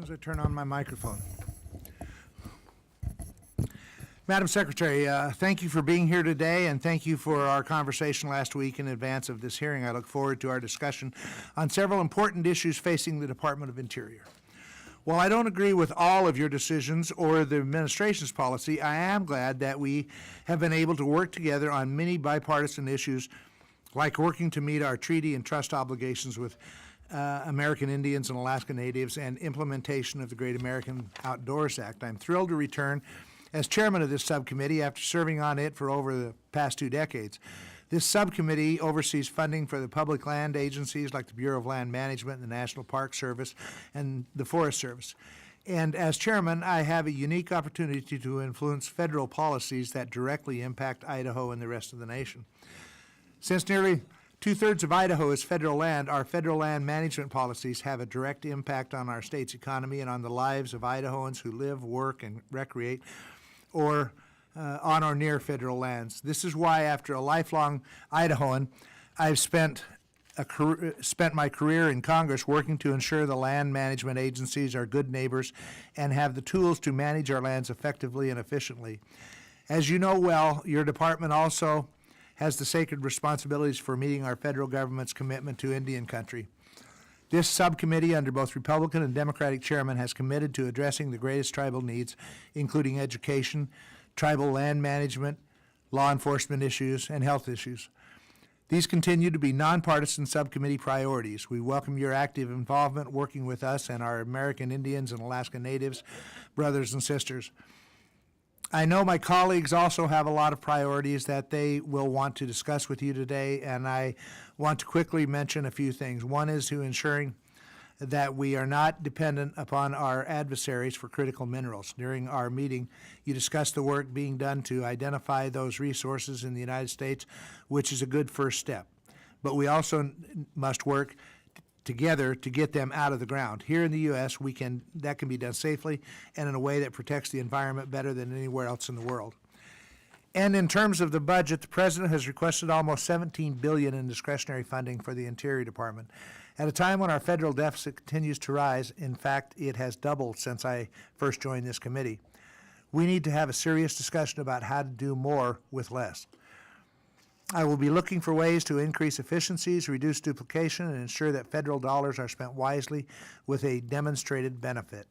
As I turn on my microphone. Madam Secretary, thank you for being here today, and thank you for our conversation last week in advance of this hearing. I look forward to our discussion on several important issues facing the Department of Interior. While I don't agree with all of your decisions or the administration's policy, I am glad that we have been able to work together on many bipartisan issues, like working to meet our treaty and trust obligations with American Indians and Alaska Natives and implementation of the Great American Outdoors Act. I'm thrilled to return as chairman of this subcommittee after serving on it for over the past 2 decades. This subcommittee oversees funding for the public land agencies like the Bureau of Land Management, the National Park Service, and the Forest Service. And as chairman, I have a unique opportunity to influence federal policies that directly impact Idaho and the rest of the nation. Since nearly 2/3 of Idaho is federal land, our federal land management policies have a direct impact on our state's economy and on the lives of Idahoans who live, work, and recreate or on or near federal lands. This is why, after a lifelong Idahoan, I've spent my career in Congress working to ensure the land management agencies are good neighbors and have the tools to manage our lands effectively and efficiently. As you know well, your department also has the sacred responsibilities for meeting our federal government's commitment to Indian country. This subcommittee, under both Republican and Democratic chairmen, has committed to addressing the greatest tribal needs, including education, tribal land management, law enforcement issues, and health issues. These continue to be nonpartisan subcommittee priorities. We welcome your active involvement working with us and our American Indians and Alaska Natives brothers and sisters. I know my colleagues also have a lot of priorities that they will want to discuss with you today, and I want to quickly mention a few things. One is to ensuring that we are not dependent upon our adversaries for critical minerals. During our meeting, you discussed the work being done to identify those resources in the United States, which is a good first step. But we also must work together to get them out of the ground. Here in the U.S., that can be done safely and in a way that protects the environment better than anywhere else in the world. And in terms of the budget, the President has requested almost $17 billion in discretionary funding for the Interior Department. At a time when our federal deficit continues to rise, in fact, it has doubled since I first joined this committee. We need to have a serious discussion about how to do more with less. I will be looking for ways to increase efficiencies, reduce duplication, and ensure that federal dollars are spent wisely with a demonstrated benefit.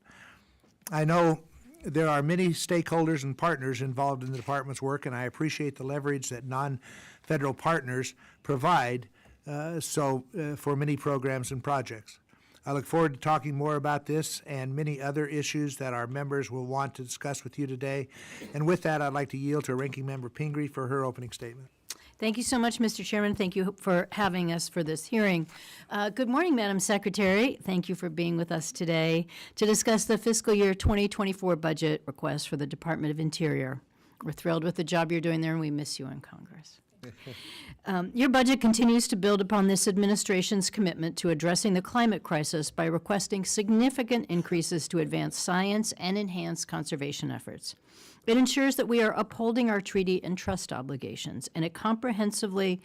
I know there are many stakeholders and partners involved in the department's work, and I appreciate the leverage that non-federal partners provide for many programs and projects. I look forward to talking more about this and many other issues that our members will want to discuss with you today. And with that, I'd like to yield to Ranking Member Pingree for her opening statement. Thank you so much, Mr. Chairman. Thank you for having us for this hearing. Good morning, Madam Secretary. Thank you for being with us today to discuss the fiscal year 2024 budget request for the Department of Interior. We're thrilled with the job you're doing there, and we miss you in Congress. Your budget continues to build upon this administration's commitment to addressing the climate crisis by requesting significant increases to advance science and enhance conservation efforts. It ensures that we are upholding our treaty and trust obligations, and it comprehensively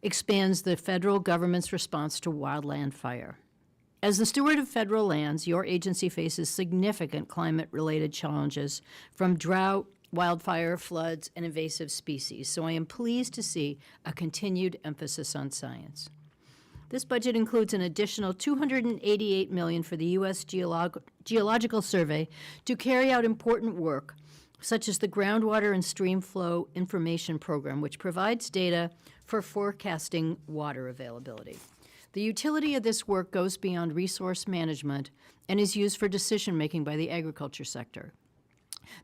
expands the federal government's response to wildland fire. As the steward of federal lands, your agency faces significant climate-related challenges from drought, wildfire, floods, and invasive species, so I am pleased to see a continued emphasis on science. This budget includes an additional $288 million for the U.S. Geological Survey to carry out important work, such as the Groundwater and Stream Flow Information Program, which provides data for forecasting water availability. The utility of this work goes beyond resource management and is used for decision-making by the agriculture sector.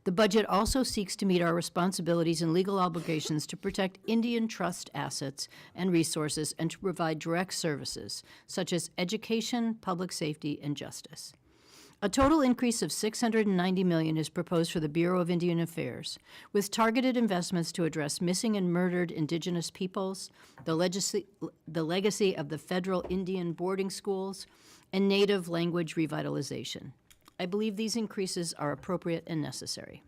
The budget also seeks to meet our responsibilities and legal obligations to protect Indian trust assets and resources and to provide direct services, such as education, public safety, and justice. A total increase of $690 million is proposed for the Bureau of Indian Affairs, with targeted investments to address missing and murdered Indigenous peoples, the legacy of the federal Indian boarding schools, and Native language revitalization. I believe these increases are appropriate and necessary.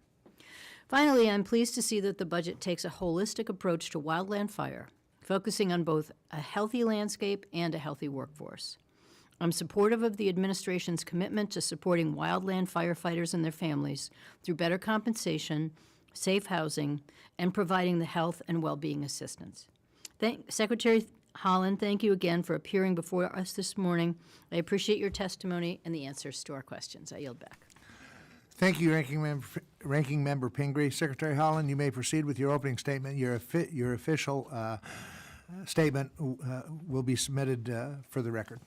Finally, I'm pleased to see that the budget takes a holistic approach to wildland fire, focusing on both a healthy landscape and a healthy workforce. I'm supportive of the administration's commitment to supporting wildland firefighters and their families through better compensation, safe housing, and providing the health and well-being assistance. Secretary Holland, thank you again for appearing before us this morning. I appreciate your testimony and the answers to our questions. I yield back. Thank you, Ranking Member Pingree. Secretary Holland, you may proceed with your opening statement. Your official statement will be submitted for the record.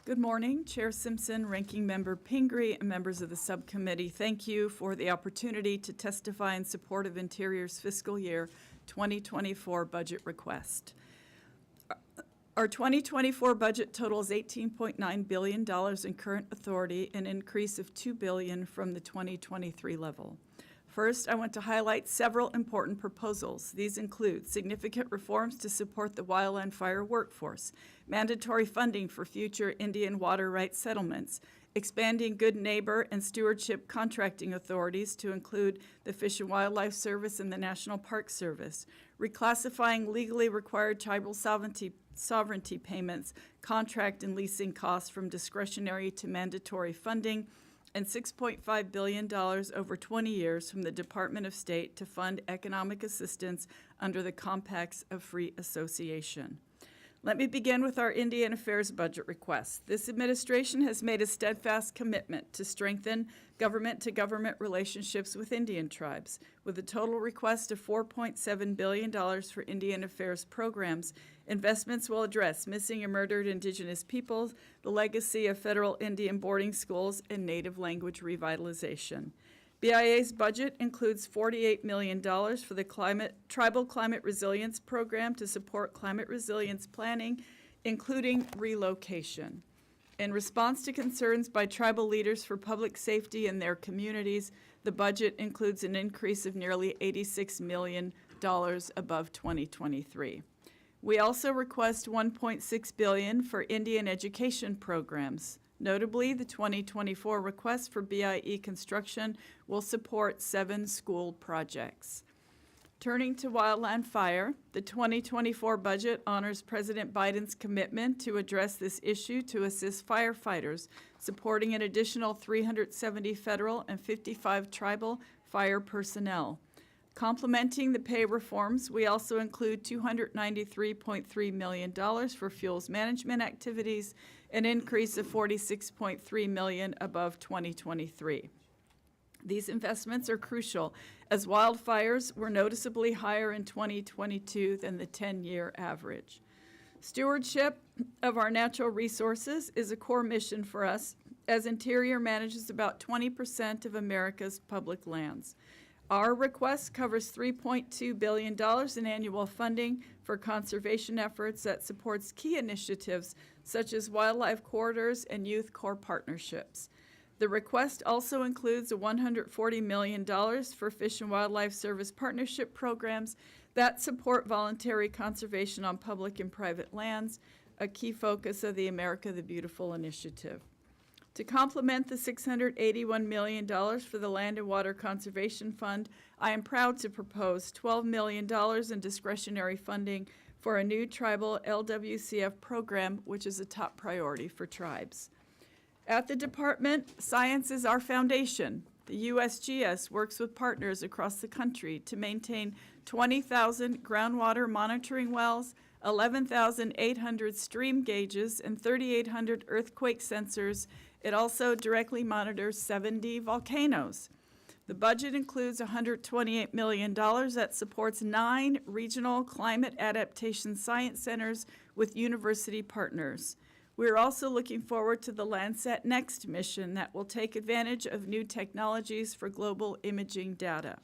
Good morning, Chair Simpson, Ranking Member Pingree, and members of the subcommittee. Thank you for the opportunity to testify in support of Interior's fiscal year 2024 budget request. Our 2024 budget totals $18.9 billion in current authority, an increase of $2 billion from the 2023 level. First, I want to highlight several important proposals. These include significant reforms to support the wildland fire workforce, mandatory funding for future Indian water rights settlements, expanding good neighbor and stewardship contracting authorities to include the Fish and Wildlife Service and the National Park Service, reclassifying legally required tribal sovereignty payments, contract and leasing costs from discretionary to mandatory funding, and $6.5 billion over 20 years from the Department of State to fund economic assistance under the Compacts of Free Association. Let me begin with our Indian Affairs budget request. This administration has made a steadfast commitment to strengthen government-to-government relationships with Indian tribes. With a total request of $4.7 billion for Indian Affairs programs, investments will address missing and murdered Indigenous peoples, the legacy of federal Indian boarding schools, and Native language revitalization. BIA's budget includes $48 million for the Tribal Climate Resilience Program to support climate resilience planning, including relocation. In response to concerns by tribal leaders for public safety in their communities, the budget includes an increase of nearly $86 million above 2023. We also request $1.6 billion for Indian education programs. Notably, the 2024 request for BIE construction will support 7 school projects. Turning to wildland fire, the 2024 budget honors President Biden's commitment to address this issue to assist firefighters, supporting an additional 370 federal and 55 tribal fire personnel. Complementing the pay reforms, we also include $293.3 million for fuels management activities, an increase of $46.3 million above 2023. These investments are crucial as wildfires were noticeably higher in 2022 than the 10-year average. Stewardship of our natural resources is a core mission for us as Interior manages about 20% of America's public lands. Our request covers $3.2 billion in annual funding for conservation efforts that supports key initiatives such as wildlife corridors and youth core partnerships. The request also includes a $140 million for Fish and Wildlife Service partnership programs that support voluntary conservation on public and private lands, a key focus of the America the Beautiful initiative. To complement the $681 million for the Land and Water Conservation Fund, I am proud to propose $12 million in discretionary funding for a new tribal LWCF program, which is a top priority for tribes. At the department, science is our foundation. The USGS works with partners across the country to maintain 20,000 groundwater monitoring wells, 11,800 stream gauges, and 3,800 earthquake sensors. It also directly monitors 70 volcanoes. The budget includes $128 million that supports 9 regional climate adaptation science centers with university partners. We're also looking forward to the Landsat Next mission that will take advantage of new technologies for global imaging data.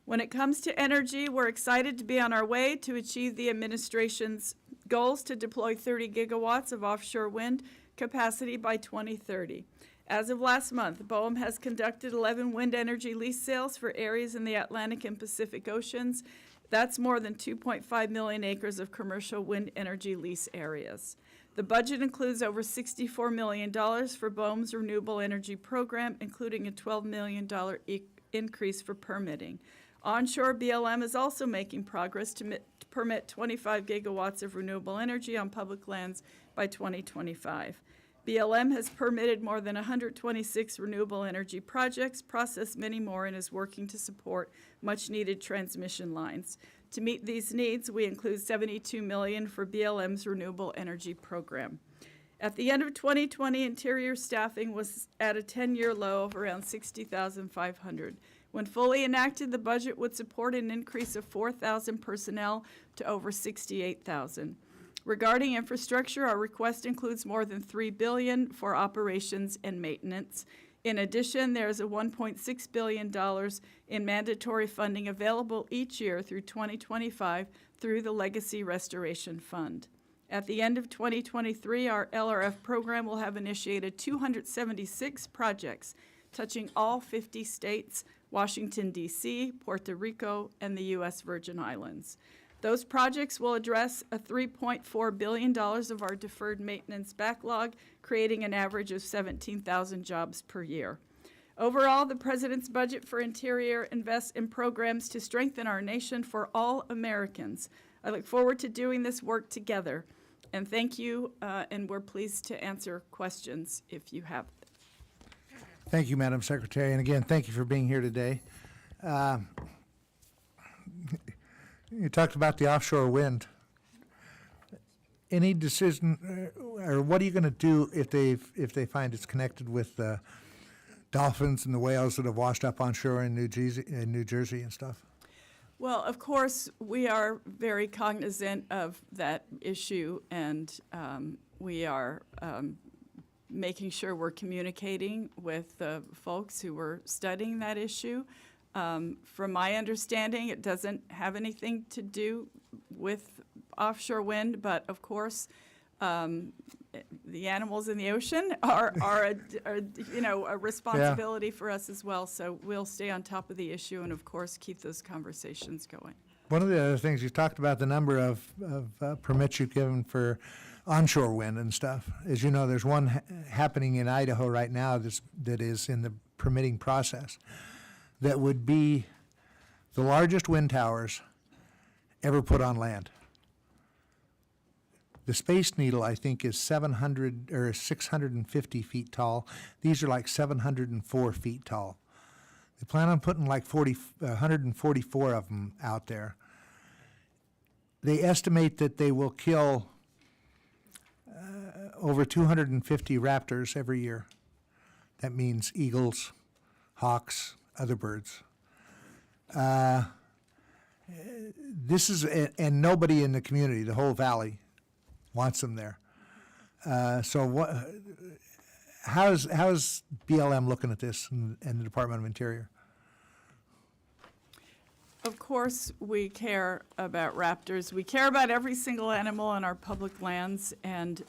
When it comes to energy, we're excited to be on our way to achieve the administration's goals to deploy 30 gigawatts of offshore wind capacity by 2030. As of last month, BOEM has conducted 11 wind energy lease sales for areas in the Atlantic and Pacific Oceans. That's more than 2.5 million acres of commercial wind energy lease areas. The budget includes over $64 million for BOEM's renewable energy program, including a $12 million increase for permitting. Onshore, BLM is also making progress to permit 25 gigawatts of renewable energy on public lands by 2025. BLM has permitted more than 126 renewable energy projects, processed many more, and is working to support much-needed transmission lines. To meet these needs, we include $72 million for BLM's renewable energy program. At the end of 2020, Interior staffing was at a 10-year low of around 60,500. When fully enacted, the budget would support an increase of 4,000 personnel to over 68,000. Regarding infrastructure, our request includes more than $3 billion for operations and maintenance. In addition, there is a $1.6 billion in mandatory funding available each year through 2025 through the Legacy Restoration Fund. At the end of 2023, our LRF program will have initiated 276 projects touching all 50 states, Washington, D.C., Puerto Rico, and the U.S. Virgin Islands. Those projects will address a $3.4 billion of our deferred maintenance backlog, creating an average of 17,000 jobs per year. Overall, the President's budget for Interior invests in programs to strengthen our nation for all Americans. I look forward to doing this work together. And thank you, and we're pleased to answer questions if you have. Thank you, Madam Secretary, and again, thank you for being here today. You talked about the offshore wind. Any decision, or what are you going to do if they find it's connected with the dolphins and the whales that have washed up on shore in New Jersey and stuff? Well, of course, we are very cognizant of that issue, and we are making sure we're communicating with the folks who were studying that issue. From my understanding, it doesn't have anything to do with offshore wind, but of course, the animals in the ocean are a responsibility for us as well. So we'll stay on top of the issue and, of course, keep those conversations going. One of the other things, you talked about the number of permits you've given for onshore wind and stuff. As you know, there's one happening in Idaho right now that is in the permitting process that would be the largest wind towers ever put on land. The Space Needle, I think, is 700 or 650 feet tall. These are like 704 feet tall. They plan on putting like 144 of them out there. They estimate that they will kill over 250 raptors every year. That means eagles, hawks, other birds. This is, and nobody in the community, the whole valley, wants them there. So how's BLM looking at this and the Department of Interior? Of course, we care about raptors. We care about every single animal on our public lands. And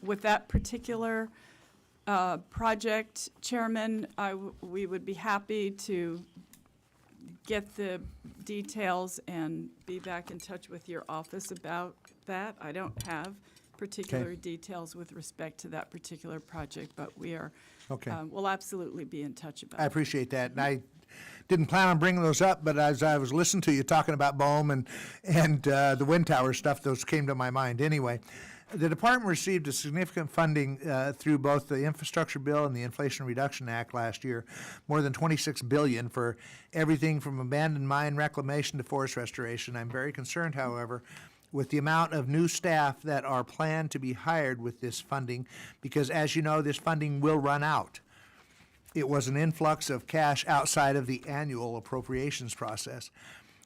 with that particular project, Chairman, we would be happy to get the details and be back in touch with your office about that. I don't have particular details with respect to that particular project, but we are, we'll absolutely be in touch about it. I appreciate that. And I didn't plan on bringing those up, but as I was listening to you talking about BOEM and the wind tower stuff, those came to my mind. Anyway, the department received a significant funding through both the infrastructure bill and the Inflation Reduction Act last year, more than $26 billion for everything from abandoned mine reclamation to forest restoration. I'm very concerned, however, with the amount of new staff that are planned to be hired with this funding, because as you know, this funding will run out. It was an influx of cash outside of the annual appropriations process.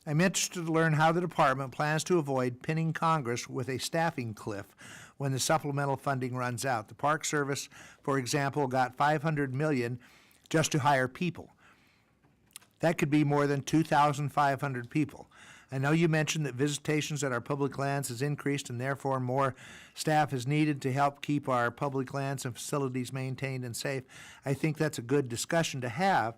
I'm interested to learn how the department plans to avoid pinning Congress with a staffing cliff when the supplemental funding runs out. The Park Service, for example, got $500 million just to hire people. That could be more than 2,500 people. I know you mentioned that visitations at our public lands has increased and therefore more staff is needed to help keep our public lands and facilities maintained and safe. I think that's a good discussion to have,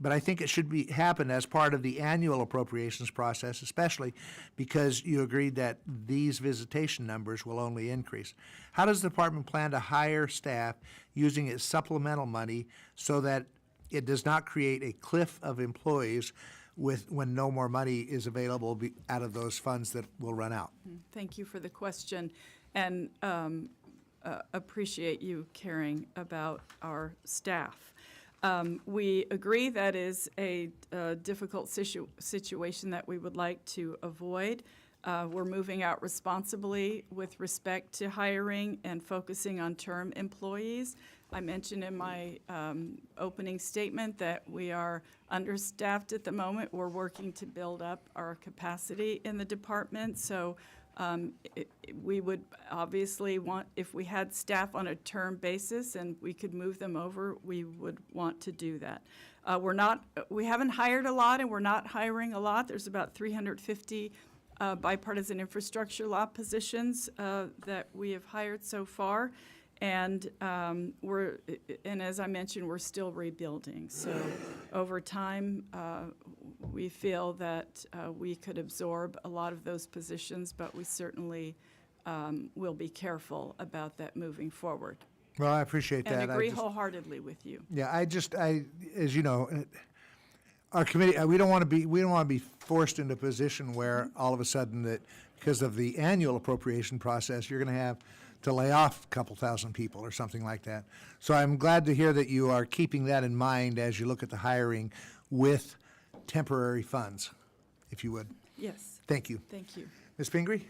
but I think it should happen as part of the annual appropriations process, especially because you agreed that these visitation numbers will only increase. How does the department plan to hire staff using its supplemental money so that it does not create a cliff of employees when no more money is available out of those funds that will run out? Thank you for the question, and appreciate you caring about our staff. We agree that is a difficult situation that we would like to avoid. We're moving out responsibly with respect to hiring and focusing on term employees. I mentioned in my opening statement that we are understaffed at the moment. We're working to build up our capacity in the department. So we would obviously want, if we had staff on a term basis and we could move them over, we would want to do that. We haven't hired a lot, and we're not hiring a lot. There's about 350 bipartisan infrastructure law positions that we have hired so far. And as I mentioned, we're still rebuilding. So over time, we feel that we could absorb a lot of those positions, but we certainly will be careful about that moving forward. Well, I appreciate that. And agree wholeheartedly with you. Yeah, as you know, our committee, we don't want to be forced into a position where all of a sudden that because of the annual appropriation process, you're going to have to lay off a couple thousand people or something like that. So I'm glad to hear that you are keeping that in mind as you look at the hiring with temporary funds, if you would. Yes. Thank you. Thank you. Ms. Pingree?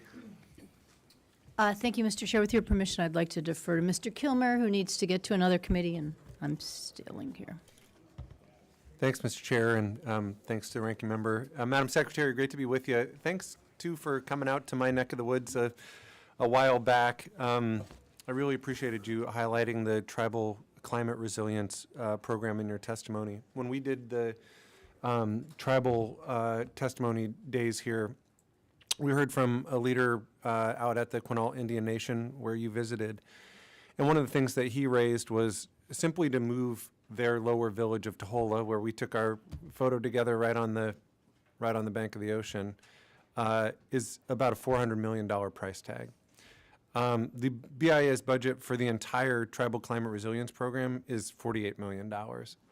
Thank you, Mr. Chair. With your permission, I'd like to defer to Mr. Kilmer, who needs to get to another committee, and I'm stealing here. Thanks, Mr. Chair, and thanks to the Ranking Member. Madam Secretary, great to be with you. Thanks, too, for coming out to my neck of the woods a while back. I really appreciated you highlighting the Tribal Climate Resilience Program in your testimony. When we did the tribal testimony days here, we heard from a leader out at the Quinault Indian Nation where you visited. And one of the things that he raised was simply to move their lower village of Tohola, where we took our photo together right on the bank of the ocean, is about a $400 million price tag. The BIA's budget for the entire Tribal Climate Resilience Program is $48 million.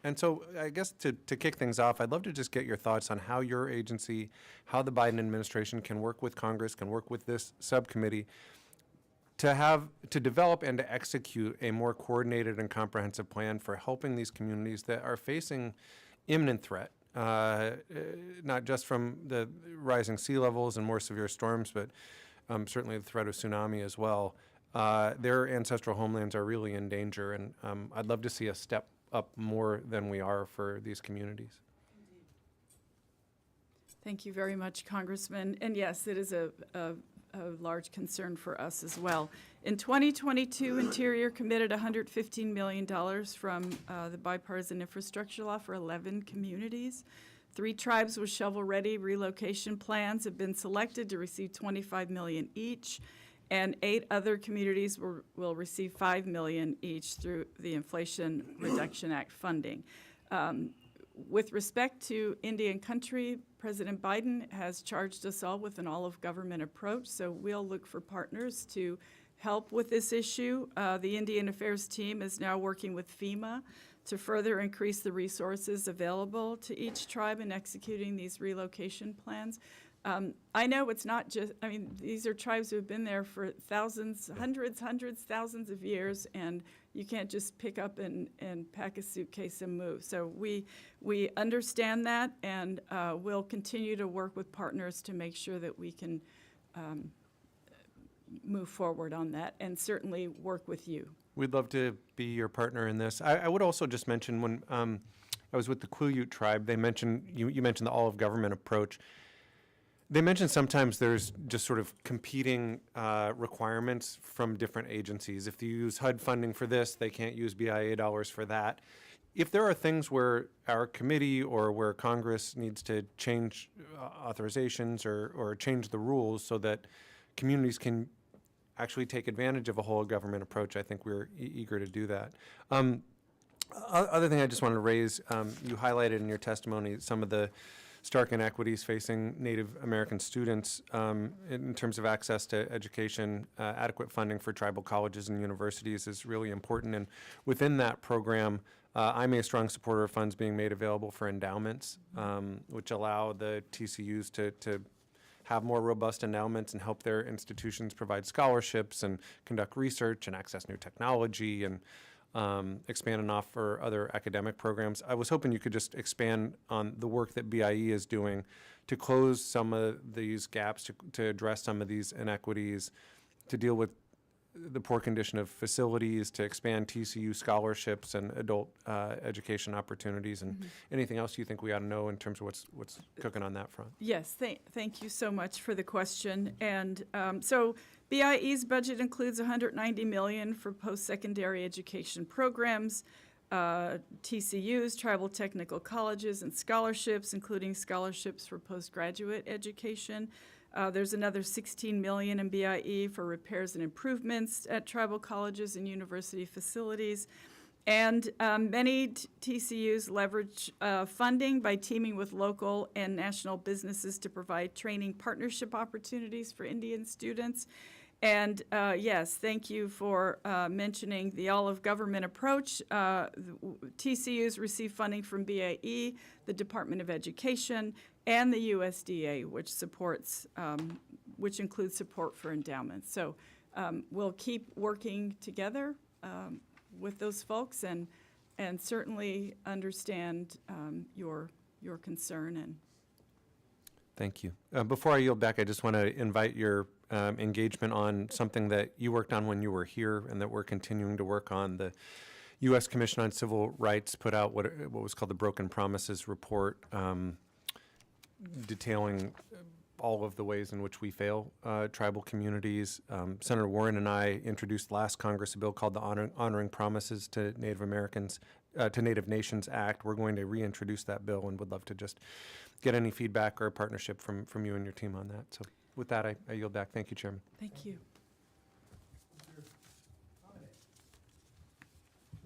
And so I guess to kick things off, I'd love to just get your thoughts on how your agency, how the Biden administration can work with Congress, can work with this subcommittee to develop and to execute a more coordinated and comprehensive plan for helping these communities that are facing imminent threat, not just from the rising sea levels and more severe storms, but certainly the threat of tsunami as well. Their ancestral homelands are really in danger, and I'd love to see us step up more than we are for these communities. Thank you very much, Congressman. And yes, it is a large concern for us as well. In 2022, Interior committed $115 million from the bipartisan infrastructure law for 11 communities. 3 tribes with shovel-ready relocation plans have been selected to receive $25 million each, and 8 other communities will receive $5 million each through the Inflation Reduction Act funding. With respect to Indian country, President Biden has charged us all with an all-of-government approach, so we'll look for partners to help with this issue. The Indian Affairs team is now working with FEMA to further increase the resources available to each tribe in executing these relocation plans. I know it's not just, these are tribes who have been there for thousands, thousands of years, and you can't just pick up and pack a suitcase and move. So we understand that, and we'll continue to work with partners to make sure that we can move forward on that, and certainly work with you. We'd love to be your partner in this. I would also just mention when I was with the Quileute tribe, they mentioned, you mentioned the all-of-government approach. They mentioned sometimes there's just sort of competing requirements from different agencies. If you use HUD funding for this, they can't use BIA dollars for that. If there are things where our committee or where Congress needs to change authorizations or change the rules so that communities can actually take advantage of a whole government approach, I think we're eager to do that. Other thing I just wanted to raise, you highlighted in your testimony some of the stark inequities facing Native American students in terms of access to education. Adequate funding for tribal colleges and universities is really important. And within that program, I'm a strong supporter of funds being made available for endowments, which allow the TCUs to have more robust endowments and help their institutions provide scholarships and conduct research and access new technology and expand and offer other academic programs. I was hoping you could just expand on the work that BIE is doing to close some of these gaps, to address some of these inequities, to deal with the poor condition of facilities, to expand TCU scholarships and adult education opportunities, and anything else you think we ought to know in terms of what's cooking on that front. Yes, thank you so much for the question. And so BIE's budget includes $190 million for post-secondary education programs, TCUs, tribal technical colleges, and scholarships, including scholarships for postgraduate education. There's another $16 million in BIE for repairs and improvements at tribal colleges and university facilities. And many TCUs leverage funding by teaming with local and national businesses to provide training partnership opportunities for Indian students. And yes, thank you for mentioning the all-of-government approach. TCUs receive funding from BIE, the Department of Education, and the USDA, which includes support for endowments. So we'll keep working together with those folks and certainly understand your concern. And Thank you. Before I yield back, I just want to invite your engagement on something that you worked on when you were here and that we're continuing to work on. The U.S. Commission on Civil Rights put out what was called the Broken Promises Report, detailing all of the ways in which we fail tribal communities. Senator Warren and I introduced last Congress a bill called the Honoring Promises to Native Americans, to Native Nations Act. We're going to reintroduce that bill and would love to just get any feedback or partnership from you and your team on that. So with that, I yield back. Thank you, Chairman. thank you.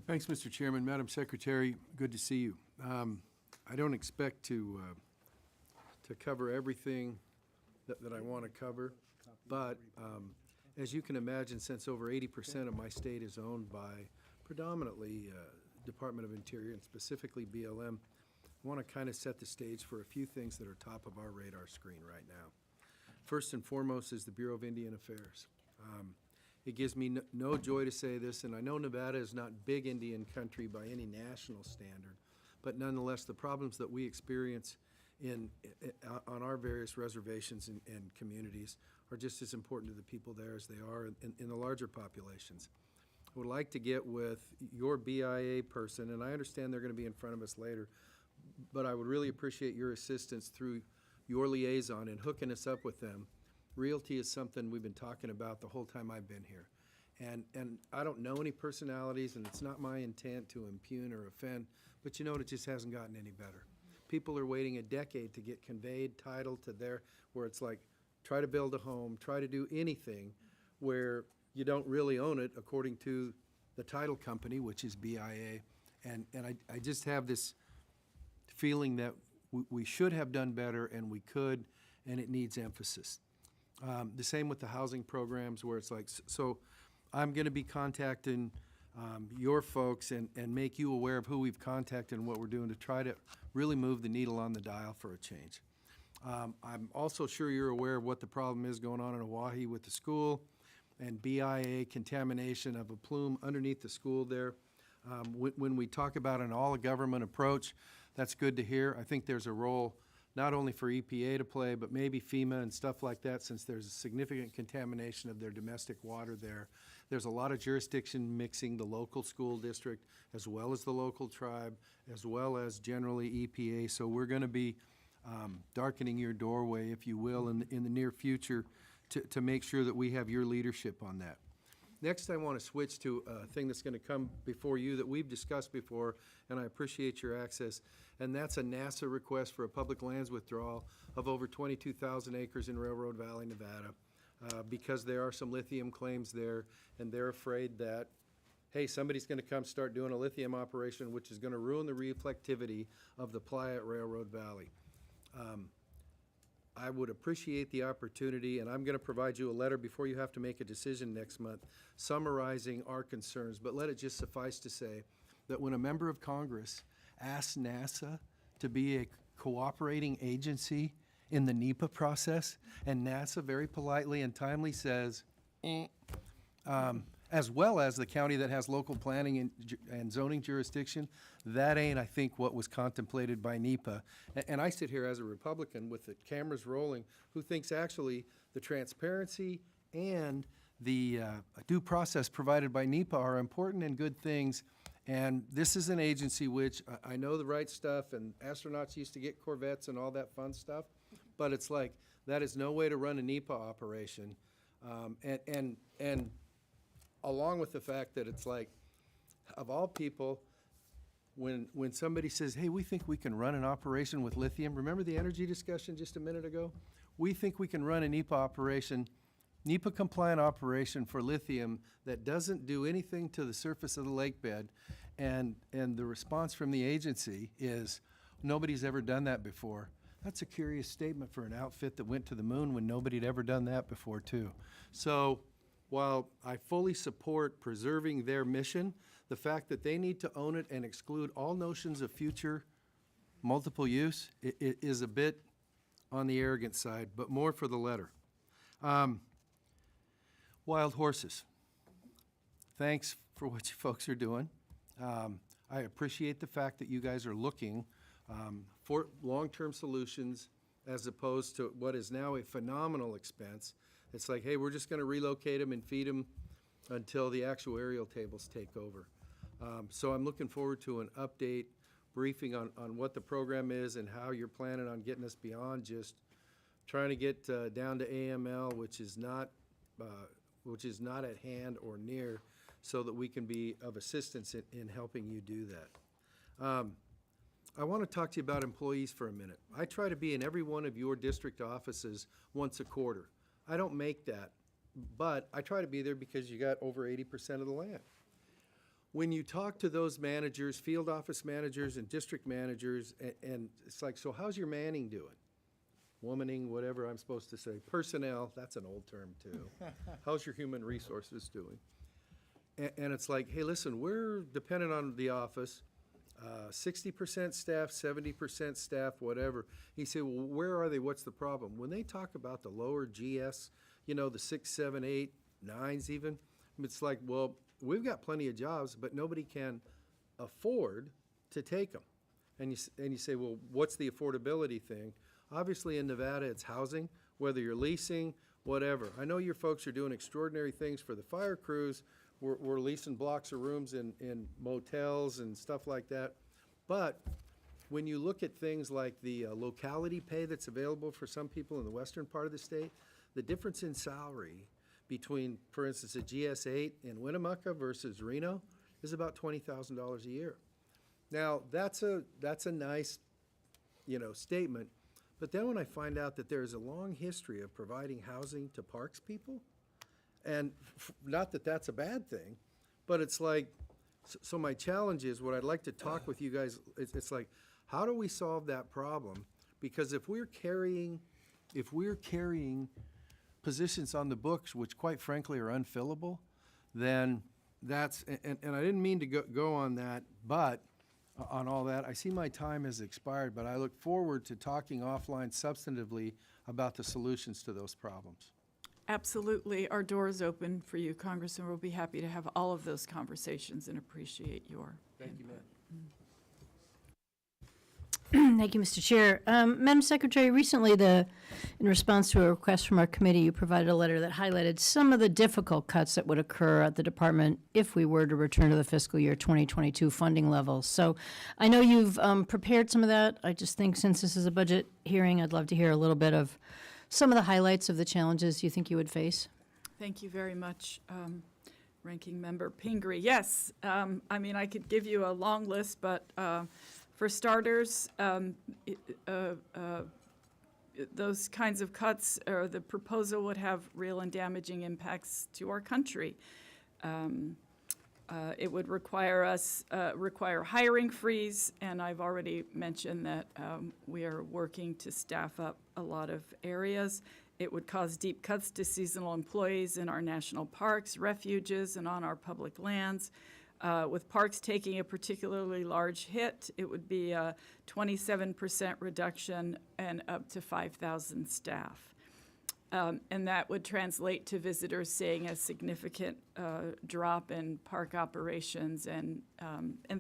Thanks, Mr. Chairman. Madam Secretary, good to see you. I don't expect to cover everything that I want to cover, but as you can imagine, since over 80% of my state is owned by predominantly Department of Interior and specifically BLM, I want to kind of set the stage for a few things that are top of our radar screen right now. First and foremost is the Bureau of Indian Affairs. It gives me no joy to say this, and I know Nevada is not big Indian country by any national standard, but nonetheless, the problems that we experience on our various reservations and communities are just as important to the people there as they are in the larger populations. I would like to get with your BIA person, and I understand they're going to be in front of us later, but I would really appreciate your assistance through your liaison in hooking us up with them. Realty is something we've been talking about the whole time I've been here. And I don't know any personalities, and it's not my intent to impugn or offend, but you know, it just hasn't gotten any better. People are waiting a decade to get conveyed title to where it's like, try to build a home, try to do anything where you don't really own it according to the title company, which is BIA. And I just have this feeling that we should have done better, and we could, and it needs emphasis. The same with the housing programs, where it's like, so I'm going to be contacting your folks and make you aware of who we've contacted and what we're doing to try to really move the needle on the dial for a change. I'm also sure you're aware of what the problem is going on in Oahe with the school and BIA contamination of a plume underneath the school there. When we talk about an all-government approach, that's good to hear. I think there's a role not only for EPA to play, but maybe FEMA and stuff like that, since there's a significant contamination of their domestic water there. There's a lot of jurisdiction mixing the local school district as well as the local tribe, as well as generally EPA. So we're going to be darkening your doorway, if you will, in the near future to make sure that we have your leadership on that. Next, I want to switch to a thing that's going to come before you that we've discussed before, and I appreciate your access, and that's a NASA request for a public lands withdrawal of over 22,000 acres in Railroad Valley, Nevada, because there are some lithium claims there, and they're afraid that, hey, somebody's going to come start doing a lithium operation, which is going to ruin the reflectivity of the playa at Railroad Valley. I would appreciate the opportunity, and I'm going to provide you a letter before you have to make a decision next month summarizing our concerns, but let it just suffice to say that when a member of Congress asks NASA to be a cooperating agency in the NEPA process, and NASA very politely and timely says, as well as the county that has local planning and zoning jurisdiction, that ain't, I think, what was contemplated by NEPA. And I sit here as a Republican with the cameras rolling, who thinks actually the transparency and the due process provided by NEPA are important and good things. And this is an agency which, I know the right stuff, and astronauts used to get Corvettes and all that fun stuff, but it's like, that is no way to run a NEPA operation. And along with the fact that it's like, of all people, when somebody says, hey, we think we can run an operation with lithium, remember the energy discussion just a minute ago? We think we can run a NEPA operation, NEPA compliant operation for lithium that doesn't do anything to the surface of the lake bed. And the response from the agency is, nobody's ever done that before. That's a curious statement for an outfit that went to the moon when nobody had ever done that before too. So while I fully support preserving their mission, the fact that they need to own it and exclude all notions of future multiple use is a bit on the arrogant side, but more for the letter. Wild horses. Thanks for what you folks are doing. I appreciate the fact that you guys are looking for long-term solutions as opposed to what is now a phenomenal expense. It's like, hey, we're just going to relocate them and feed them until the actuarial tables take over. So I'm looking forward to an update briefing on what the program is and how you're planning on getting us beyond just trying to get down to AML, which is not at hand or near, so that we can be of assistance in helping you do that. I want to talk to you about employees for a minute. I try to be in every one of your district offices once a quarter. I don't make that, but I try to be there because you got over 80% of the land. When you talk to those managers, field office managers and district managers, and it's like, so how's your manning doing? Womaning, whatever I'm supposed to say. Personnel, that's an old term too. How's your human resources doing? And it's like, hey, listen, we're dependent on the office, 60% staff, 70% staff, whatever. He said, well, where are they? What's the problem? When they talk about the lower GS, the 6, 7, 8, 9s even, it's like, well, we've got plenty of jobs, but nobody can afford to take them. And you say, well, what's the affordability thing? Obviously in Nevada, it's housing, whether you're leasing, whatever. I know your folks are doing extraordinary things for the fire crews. We're leasing blocks of rooms in motels and stuff like that. But when you look at things like the locality pay that's available for some people in the western part of the state, the difference in salary between, for instance, a GS8 in Winnemucca versus Reno is about $20,000 a year. Now, that's a nice, statement. But then when I find out that there's a long history of providing housing to parks people, and not that that's a bad thing, but it's like, so my challenge is, what I'd like to talk with you guys, it's like, how do we solve that problem? Because if we're carrying positions on the books, which quite frankly are unfillable, then that's, and I didn't mean to go on that, but on all that, I see my time has expired, but I look forward to talking offline substantively about the solutions to those problems. Absolutely. Our door is open for you, Congressman. We'll be happy to have all of those conversations and appreciate your Thank you, input. Thank you, Mr. Chair. Madam Secretary, recently in response to a request from our committee, you provided a letter that highlighted some of the difficult cuts that would occur at the department if we were to return to the fiscal year 2022 funding levels. So I know you've prepared some of that. I just think since this is a budget hearing, I'd love to hear a little bit of some of the highlights of the challenges you think you would face. Thank you very much, Ranking Member Pingree. Yes, I mean, I could give you a long list, but for starters, those kinds of cuts, or the proposal, would have real and damaging impacts to our country. It would require hiring freeze, and I've already mentioned that we are working to staff up a lot of areas. It would cause deep cuts to seasonal employees in our national parks, refuges, and on our public lands. With parks taking a particularly large hit, it would be a 27% reduction and up to 5,000 staff. And that would translate to visitors seeing a significant drop in park operations and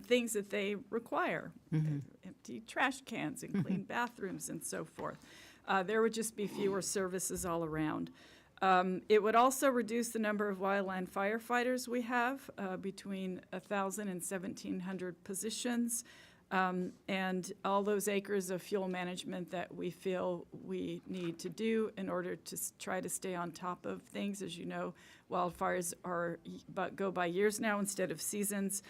things that they require, empty trash cans and clean bathrooms and so forth. There would just be fewer services all around. It would also reduce the number of wildland firefighters we have, between 1,000 and 1,700 positions. And all those acres of fuel management that we feel we need to do in order to try to stay on top of things. As you know, wildfires go by years now instead of seasons.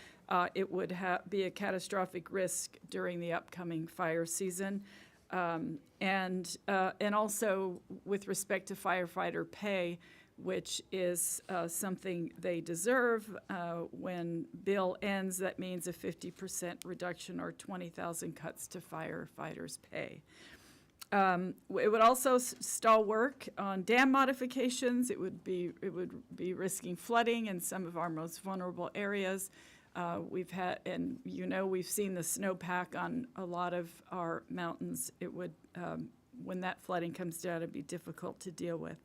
It would be a catastrophic risk during the upcoming fire season. And also with respect to firefighter pay, which is something they deserve. When bill ends, that means a 50% reduction or 20,000 cuts to firefighters' pay. It would also stall work on dam modifications. It would be risking flooding in some of our most vulnerable areas. We've seen the snowpack on a lot of our mountains. It would, when that flooding comes down, it'd be difficult to deal with.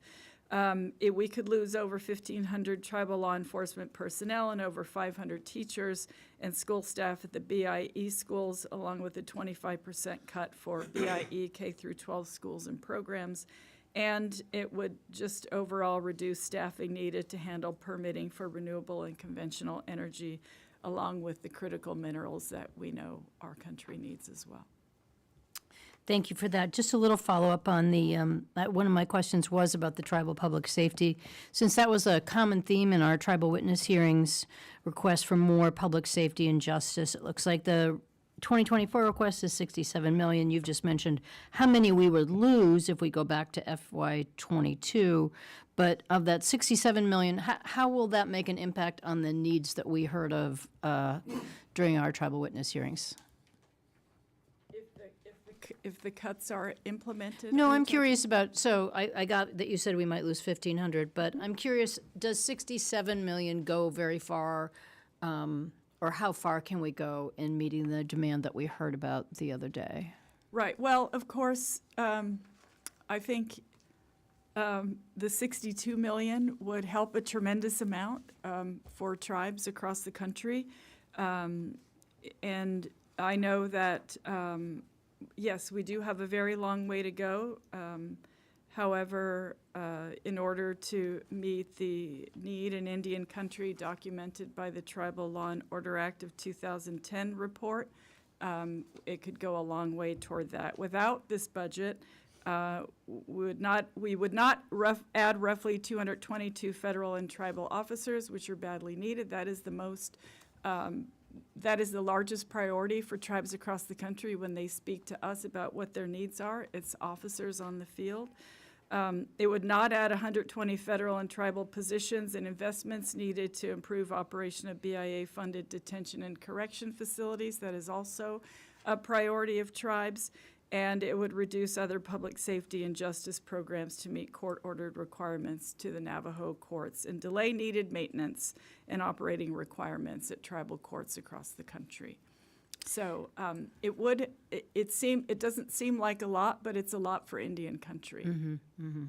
We could lose over 1,500 tribal law enforcement personnel and over 500 teachers and school staff at the BIE schools, along with a 25% cut for BIE K through 12 schools and programs. And it would just overall reduce staffing needed to handle permitting for renewable and conventional energy, along with the critical minerals that we know our country needs as well. Thank you for that. Just a little follow-up on the, one of my questions was about the tribal public safety. Since that was a common theme in our tribal witness hearings, request for more public safety and justice, it looks like the 2024 request is $67 million. You've just mentioned how many we would lose if we go back to FY22. But of that $67 million, how will that make an impact on the needs that we heard of during our tribal witness hearings? If the cuts are implemented? No, I'm curious about, so I got that you said we might lose 1,500, but I'm curious, does $67 million go very far, or how far can we go in meeting the demand that we heard about the other day? Right. Well, of course, I think the $62 million would help a tremendous amount for tribes across the country. And I know that yes, we do have a very long way to go. However, in order to meet the need in Indian country documented by the Tribal Law and Order Act of 2010 report, it could go a long way toward that. Without this budget, we would not add roughly 222 federal and tribal officers, which are badly needed. That is the most that is the largest priority for tribes across the country when they speak to us about what their needs are. It's officers on the field. It would not add 120 federal and tribal positions and investments needed to improve operation of BIA-funded detention and correction facilities. That is also a priority of tribes. And it would reduce other public safety and justice programs to meet court-ordered requirements to the Navajo courts and delay needed maintenance and operating requirements at tribal courts across the country. So it doesn't seem like a lot, but it's a lot for Indian country. Mm-hmm, mm-hmm.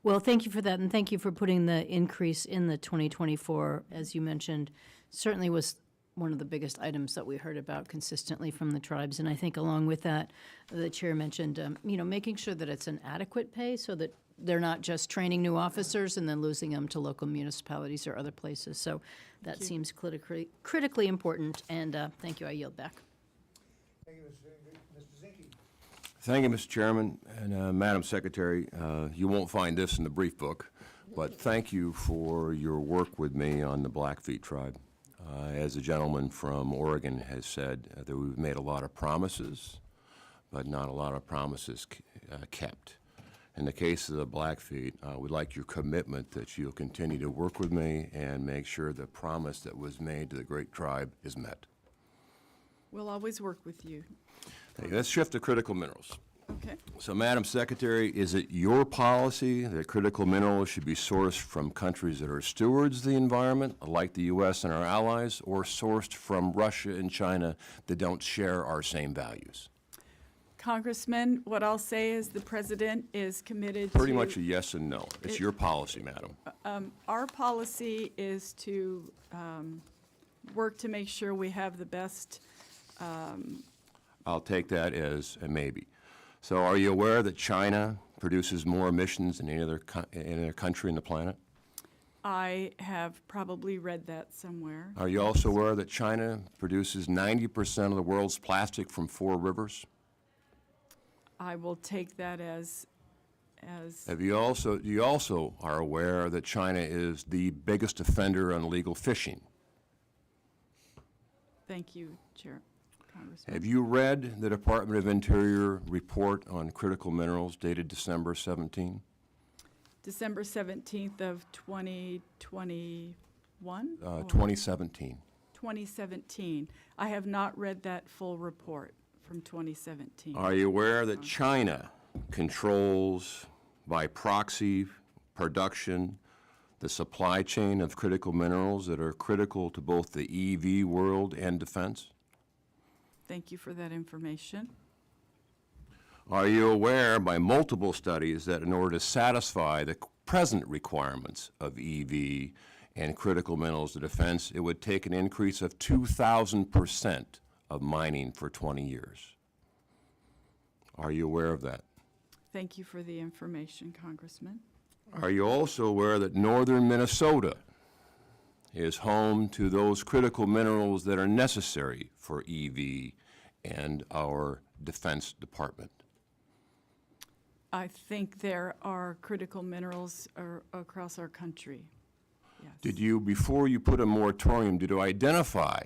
Well, thank you for that, and thank you for putting the increase in the 2024, as you mentioned, certainly was one of the biggest items that we heard about consistently from the tribes. And I think along with that, the chair mentioned, making sure that it's an adequate pay so that they're not just training new officers and then losing them to local municipalities or other places. So that seems critically important. And thank you. I yield back. Thank you, Mr. Zinke. Thank you, Mr. Chairman and Madam Secretary. You won't find this in the brief book, but thank you for your work with me on the Blackfeet tribe. As the gentleman from Oregon has said, that we've made a lot of promises, but not a lot of promises kept. In the case of the Blackfeet, we'd like your commitment that you'll continue to work with me and make sure the promise that was made to the great tribe is met. We'll always work with you. Let's shift to critical minerals. Okay. So, Madam Secretary, is it your policy that critical minerals should be sourced from countries that are stewards of the environment, like the U.S. and our allies, or sourced from Russia and China that don't share our same values? Congressman, what I'll say is the president is committed to. Pretty much a yes and no. It's your policy, madam. Our policy is to work to make sure we have the best. I'll take that as a maybe. So are you aware that China produces more emissions than any other country on the planet? I have probably read that somewhere. Are you also aware that China produces 90% of the world's plastic from 4 rivers? I will take that as You also are aware that China is the biggest offender on illegal fishing? thank you, Chair, Congressman. Have you read the Department of Interior report on critical minerals dated December 17? December 17th of 2021? 2017. 2017. I have not read that full report from 2017. Are you aware that China controls by proxy production the supply chain of critical minerals that are critical to both the EV world and defense? Thank you for that information. Are you aware by multiple studies that in order to satisfy the present requirements of EV and critical minerals to defense, it would take an increase of 2,000% of mining for 20 years? Are you aware of that? Thank you for the information, Congressman. Are you also aware that northern Minnesota is home to those critical minerals that are necessary for EV and our Defense Department? I think there are critical minerals across our country. Yes. Did you, before you put a moratorium, did you identify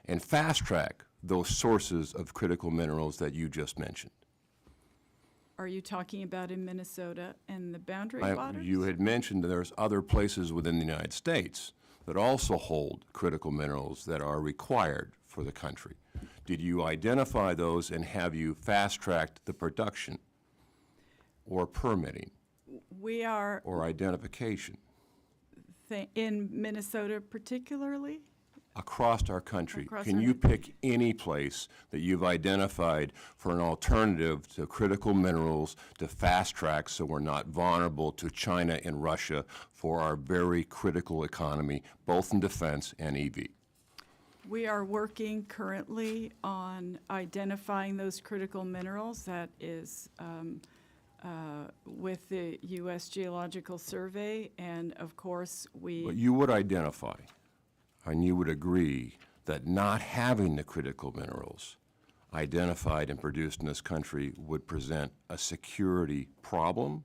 and fast-track those sources of critical minerals that you just mentioned? Are you talking about in Minnesota and the boundary waters? You had mentioned that there's other places within the United States that also hold critical minerals that are required for the country. Did you identify those and have you fast-tracked the production or permitting We are or identification in Minnesota particularly. across our country? Across Can our you pick any place that you've identified for an alternative to critical minerals to fast-track so we're not vulnerable to China and Russia for our very critical economy, both in defense and EV? We are working currently on identifying those critical minerals. That is with the U.S. Geological Survey, and of course, But you would identify, and you would agree that not having the critical minerals identified and produced in this country would present a security problem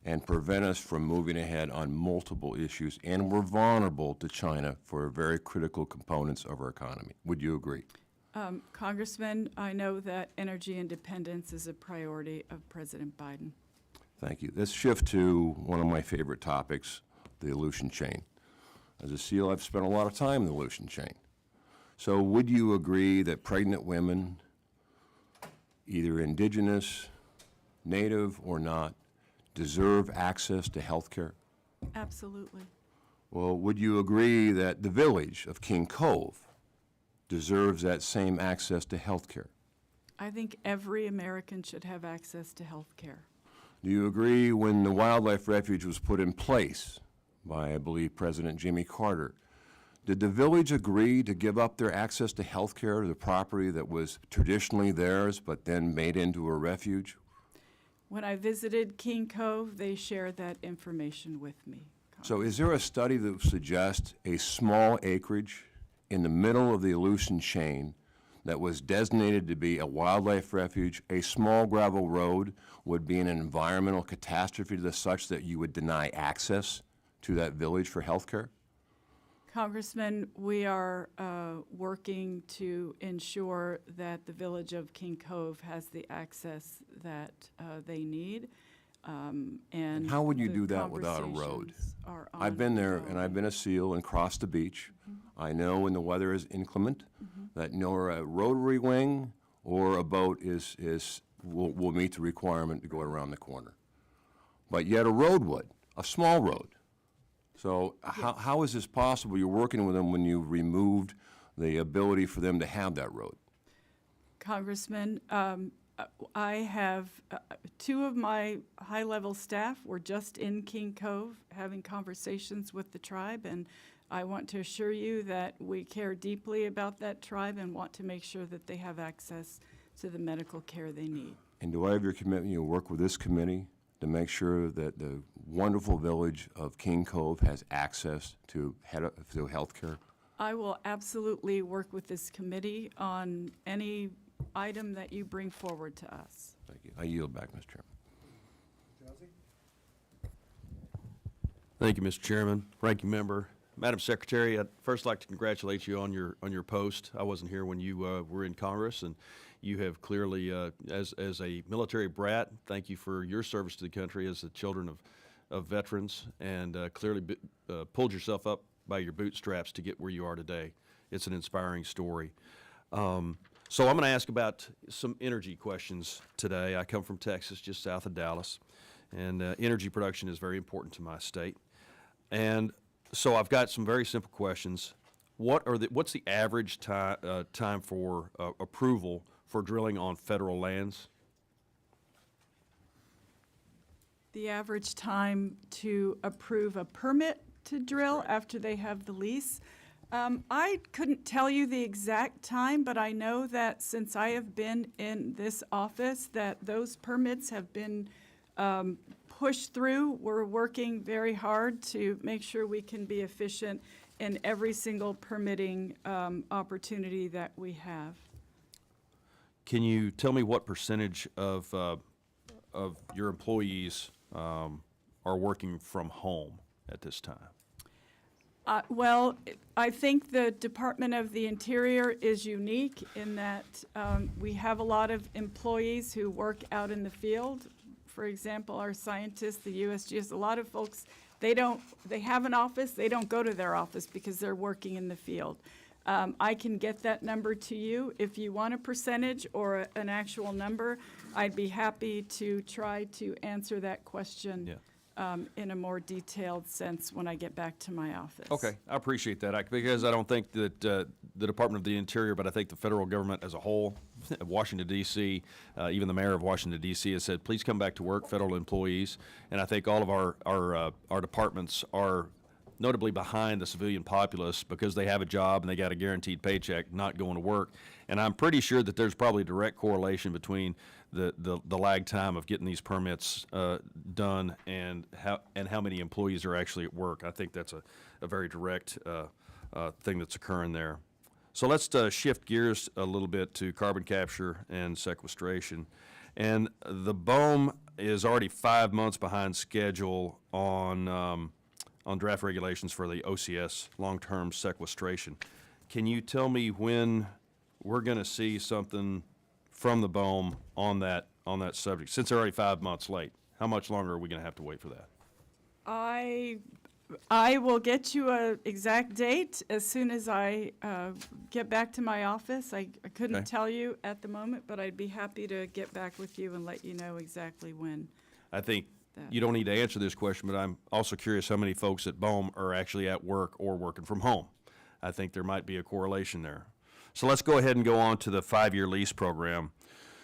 and prevent us from moving ahead on multiple issues, and we're vulnerable to China for very critical components of our economy. Would you agree? Congressman, I know that energy independence is a priority of President Biden. Thank you. Let's shift to one of my favorite topics, the Aleutian chain. As a SEAL, I've spent a lot of time in the Aleutian chain. So would you agree that pregnant women, either indigenous, native, or not, deserve access to health care? Absolutely. Well, would you agree that the village of King Cove deserves that same access to health care? I think every American should have access to health care. Do you agree when the wildlife refuge was put in place by, I believe, President Jimmy Carter, did the village agree to give up their access to health care to the property that was traditionally theirs but then made into a refuge? When I visited King Cove, they shared that information with me. So is there a study that suggests a small acreage in the middle of the Aleutian chain that was designated to be a wildlife refuge, a small gravel road would be an environmental catastrophe to such that you would deny access to that village for health care? Congressman, we are working to ensure that the village of King Cove has the access that they need. And how would you the do that without a road? conversations are I've been there, and ongoing. I've been a SEAL and crossed the beach. I know when the weather is inclement, that nor a rotary wing or a boat is will meet the requirement to go around the corner. But yet a road would, a small road. So how is this possible? You're working with them when you removed the ability for them to have that road. Congressman, I have, two of my high-level staff were just in King Cove having conversations with the tribe, and I want to assure you that we care deeply about that tribe and want to make sure that they have access to the medical care they need. And do I have your commitment, you'll work with this committee to make sure that the wonderful village of King Cove has access to health care? I will absolutely work with this committee on any item that you bring forward to us. Thank you. I yield back, Mr. Chairman. Thank you, Mr. Chairman, Ranking Member. Madam Secretary, I'd first like to congratulate you on your post. I wasn't here when you were in Congress, and you have clearly, as a military brat, thank you for your service to the country as the children of veterans, and clearly pulled yourself up by your bootstraps to get where you are today. It's an inspiring story. So I'm going to ask about some energy questions today. I come from Texas, just south of Dallas, and energy production is very important to my state. And so I've got some very simple questions. What's the average time for approval for drilling on federal lands? The average time to approve a permit to drill after they have the lease. I couldn't tell you the exact time, but I know that since I have been in this office, that those permits have been pushed through. We're working very hard to make sure we can be efficient in every single permitting opportunity that we have. Can you tell me what percentage of your employees are working from home at this time? Well, I think the Department of the Interior is unique in that we have a lot of employees who work out in the field. For example, our scientists, the USGS, a lot of folks, they have an office, they don't go to their office because they're working in the field. I can get that number to you. If you want a percentage or an actual number, I'd be happy to try to answer that question in a more detailed sense when I get back to my office. Okay, I appreciate that, because I don't think that the Department of the Interior, but I think the federal government as a whole, Washington, D.C., even the mayor of Washington, D.C. has said, please come back to work, federal employees. And I think all of our departments are notably behind the civilian populace because they have a job and they got a guaranteed paycheck, not going to work. And I'm pretty sure that there's probably a direct correlation between the lag time of getting these permits done and how many employees are actually at work. I think that's a very direct thing that's occurring there. So let's shift gears a little bit to carbon capture and sequestration. And the BOEM is already 5 months behind schedule on draft regulations for the OCS, long-term sequestration. Can you tell me when we're going to see something from the BOEM on that subject? Since they're already 5 months late, how much longer are we going to have to wait for that? I will get you an exact date as soon as I get back to my office. I couldn't Okay. tell you at the moment, but I'd be happy to get back with you and let you know exactly when. I think you don't need to answer this question, but I'm also curious how many folks at BOEM are actually at work or working from home. I think there might be a correlation there. So let's go ahead and go on to the 5-year lease program.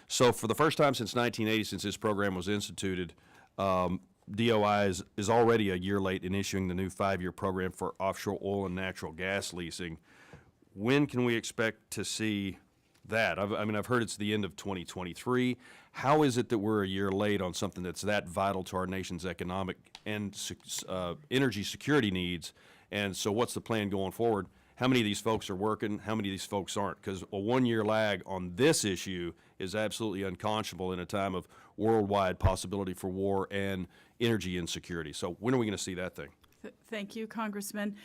So for the first time since 1980, since this program was instituted, DOI is already a year late in issuing the new 5-year program for offshore oil and natural gas leasing. When can we expect to see that? I've heard it's the end of 2023. How is it that we're a year late on something that's that vital to our nation's economic and energy security needs? And so what's the plan going forward? How many of these folks are working? How many of these folks aren't? Because a 1-year lag on this issue is absolutely unconscionable in a time of worldwide possibility for war and energy insecurity. So when are we going to see that thing? Thank you, Congressman.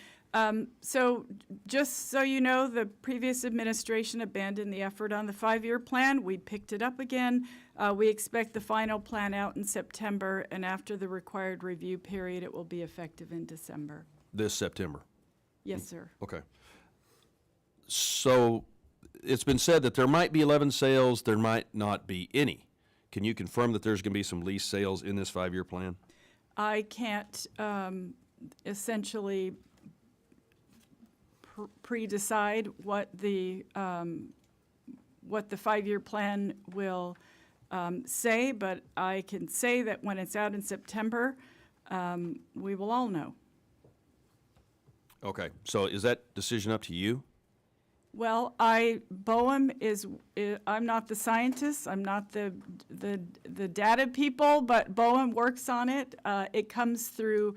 So just so you know, the previous administration abandoned the effort on the 5-year plan. We picked it up again. We expect the final plan out in September, and after the required review period, it will be effective in December. This September? Yes, sir. Okay. So it's been said that there might be 11 sales, there might not be any. Can you confirm that there's going to be some lease sales in this 5-year plan? I can't essentially pre-decide what the 5-year plan will say, but I can say that when it's out in September, we will all know. Okay, so is that decision up to you? Well, BOEM is, I'm not the scientist, I'm not the data people, but BOEM works on it. It comes through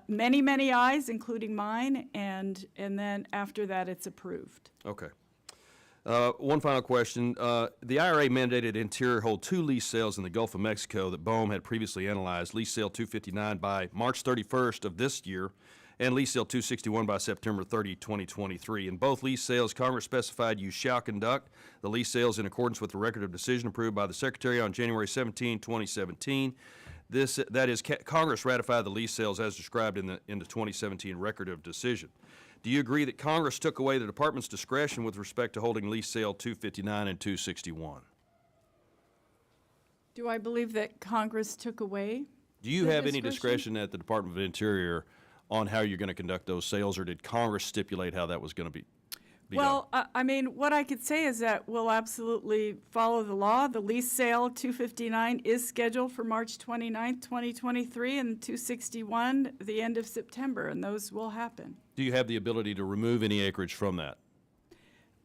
many, many eyes, including mine, and then after that, it's approved. Okay. One final question. The IRA mandated Interior hold 2 lease sales in the Gulf of Mexico that BOEM had previously analyzed, lease sale 259 by March 31st of this year, and lease sale 261 by September 30, 2023. In both lease sales, Congress specified you shall conduct the lease sales in accordance with the record of decision approved by the Secretary on January 17, 2017. That is, Congress ratified the lease sales as described in the 2017 record of decision. Do you agree that Congress took away the Department's discretion with respect to holding lease sale 259 and 261? Do I believe that Congress took away? Do you The have any discretion? discretion at the Department of Interior on how you're going to conduct those sales, or did Congress stipulate how that was going to be done? Well, I mean, what I could say is that we'll absolutely follow the law. The lease sale 259 is scheduled for March 29th, 2023, and 261 the end of September, and those will happen. Do you have the ability to remove any acreage from that?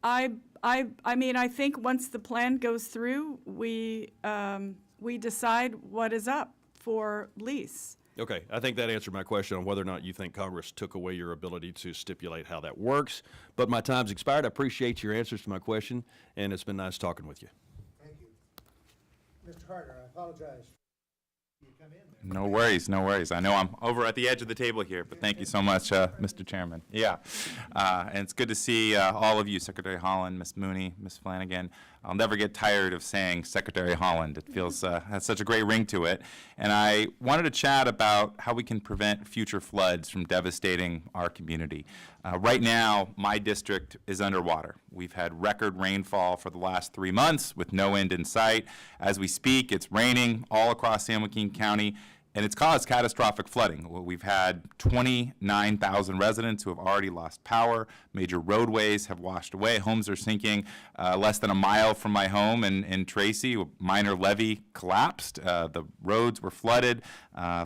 I mean, I think once the plan goes through, we decide what is up for lease. Okay, I think that answered my question on whether or not you think Congress took away your ability to stipulate how that works. But my time's expired. I appreciate your answers to my question, and it's been nice talking with you. Thank you. Mr. Harder, I apologize. You come in there. No worries, no worries. I know I'm over at the edge of the table here, but thank you so much, Mr. Chairman. Yeah, and it's good to see all of you, Secretary Holland, Ms. Mooney, Ms. Flanagan. I'll never get tired of saying Secretary Holland. It feels has such a great ring to it. And I wanted to chat about how we can prevent future floods from devastating our community. Right now, my district is underwater. We've had record rainfall for the last 3 months with no end in sight. As we speak, it's raining all across San Joaquin County, and it's caused catastrophic flooding. Well, we've had 29,000 residents who have already lost power. Major roadways have washed away. Homes are sinking. Less than a mile from my home in Tracy, a minor levee collapsed. The roads were flooded.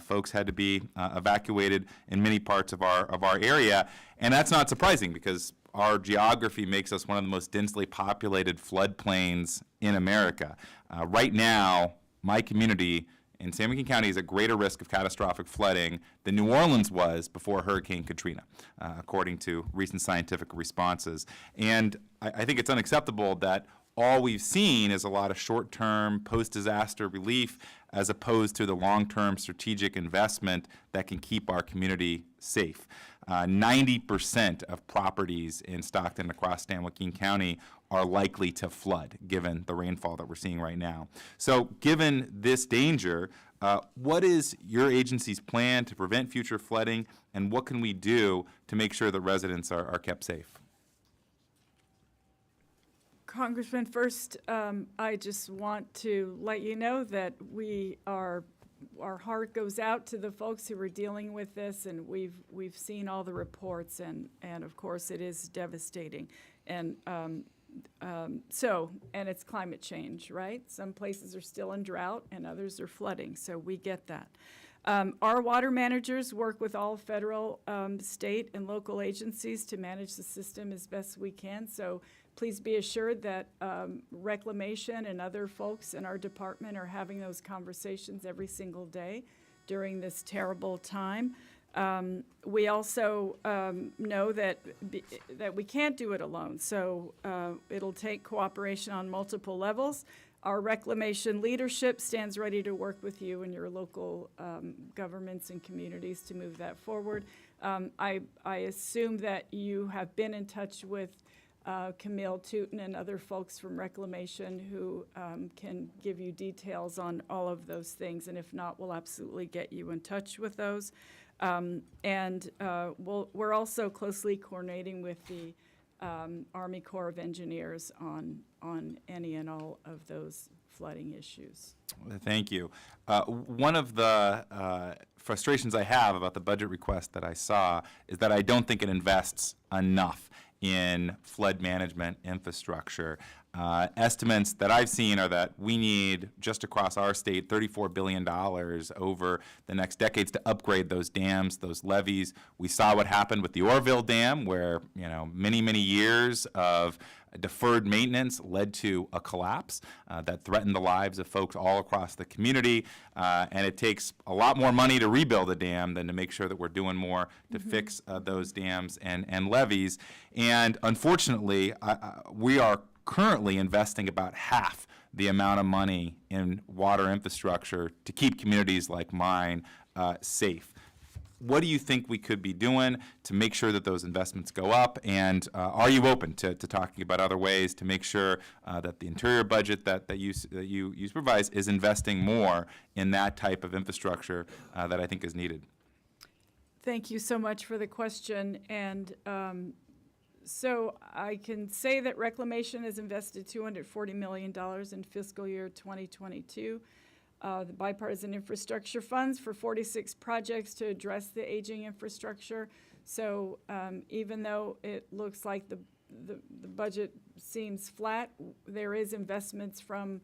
Folks had to be evacuated in many parts of our area. And that's not surprising because our geography makes us one of the most densely populated floodplains in America. Right now, my community in San Joaquin County is at greater risk of catastrophic flooding than New Orleans was before Hurricane Katrina, according to recent scientific responses. And I think it's unacceptable that all we've seen is a lot of short-term post-disaster relief as opposed to the long-term strategic investment that can keep our community safe. 90% of properties in Stockton across San Joaquin County are likely to flood, given the rainfall that we're seeing right now. So given this danger, what is your agency's plan to prevent future flooding, and what can we do to make sure that residents are kept safe? Congressman, first, I just want to let you know that our heart goes out to the folks who are dealing with this, and we've seen all the reports, and of course it is devastating, and it's climate change, right? Some places are still in drought, and others are flooding, so we get that. Our water managers work with all federal, state, and local agencies to manage the system as best we can. So please be assured that Reclamation and other folks in our department are having those conversations every single day during this terrible time. We also know that we can't do it alone, so it'll take cooperation on multiple levels. Our Reclamation leadership stands ready to work with you and your local governments and communities to move that forward. I assume that you have been in touch with Camille Tootin and other folks from Reclamation who can give you details on all of those things, and if not, we'll absolutely get you in touch with those. We're also closely coordinating with the Army Corps of Engineers on any and all of those flooding issues. Thank you. One of the frustrations I have about the budget request that I saw is that I don't think it invests enough in flood management infrastructure. Estimates that I've seen are that we need, just across our state, $34 billion over the next decades to upgrade those dams, those levees. We saw what happened with the Orville Dam, where, you know, many, many years of deferred maintenance led to a collapse that threatened the lives of folks all across the community. And it takes a lot more money to rebuild a dam than to make sure that we're doing more to fix those dams and levees. And unfortunately, we are currently investing about half the amount of money in water infrastructure to keep communities like mine safe. What do you think we could be doing to make sure that those investments go up? And are you open to talking about other ways to make sure that the interior budget that you supervise is investing more in that type of infrastructure that I think is needed? Thank you so much for the question. And so I can say that Reclamation has invested $240 million in fiscal year 2022. The bipartisan infrastructure funds for 46 projects to address the aging infrastructure. So even though it looks like the budget seems flat, there is investments from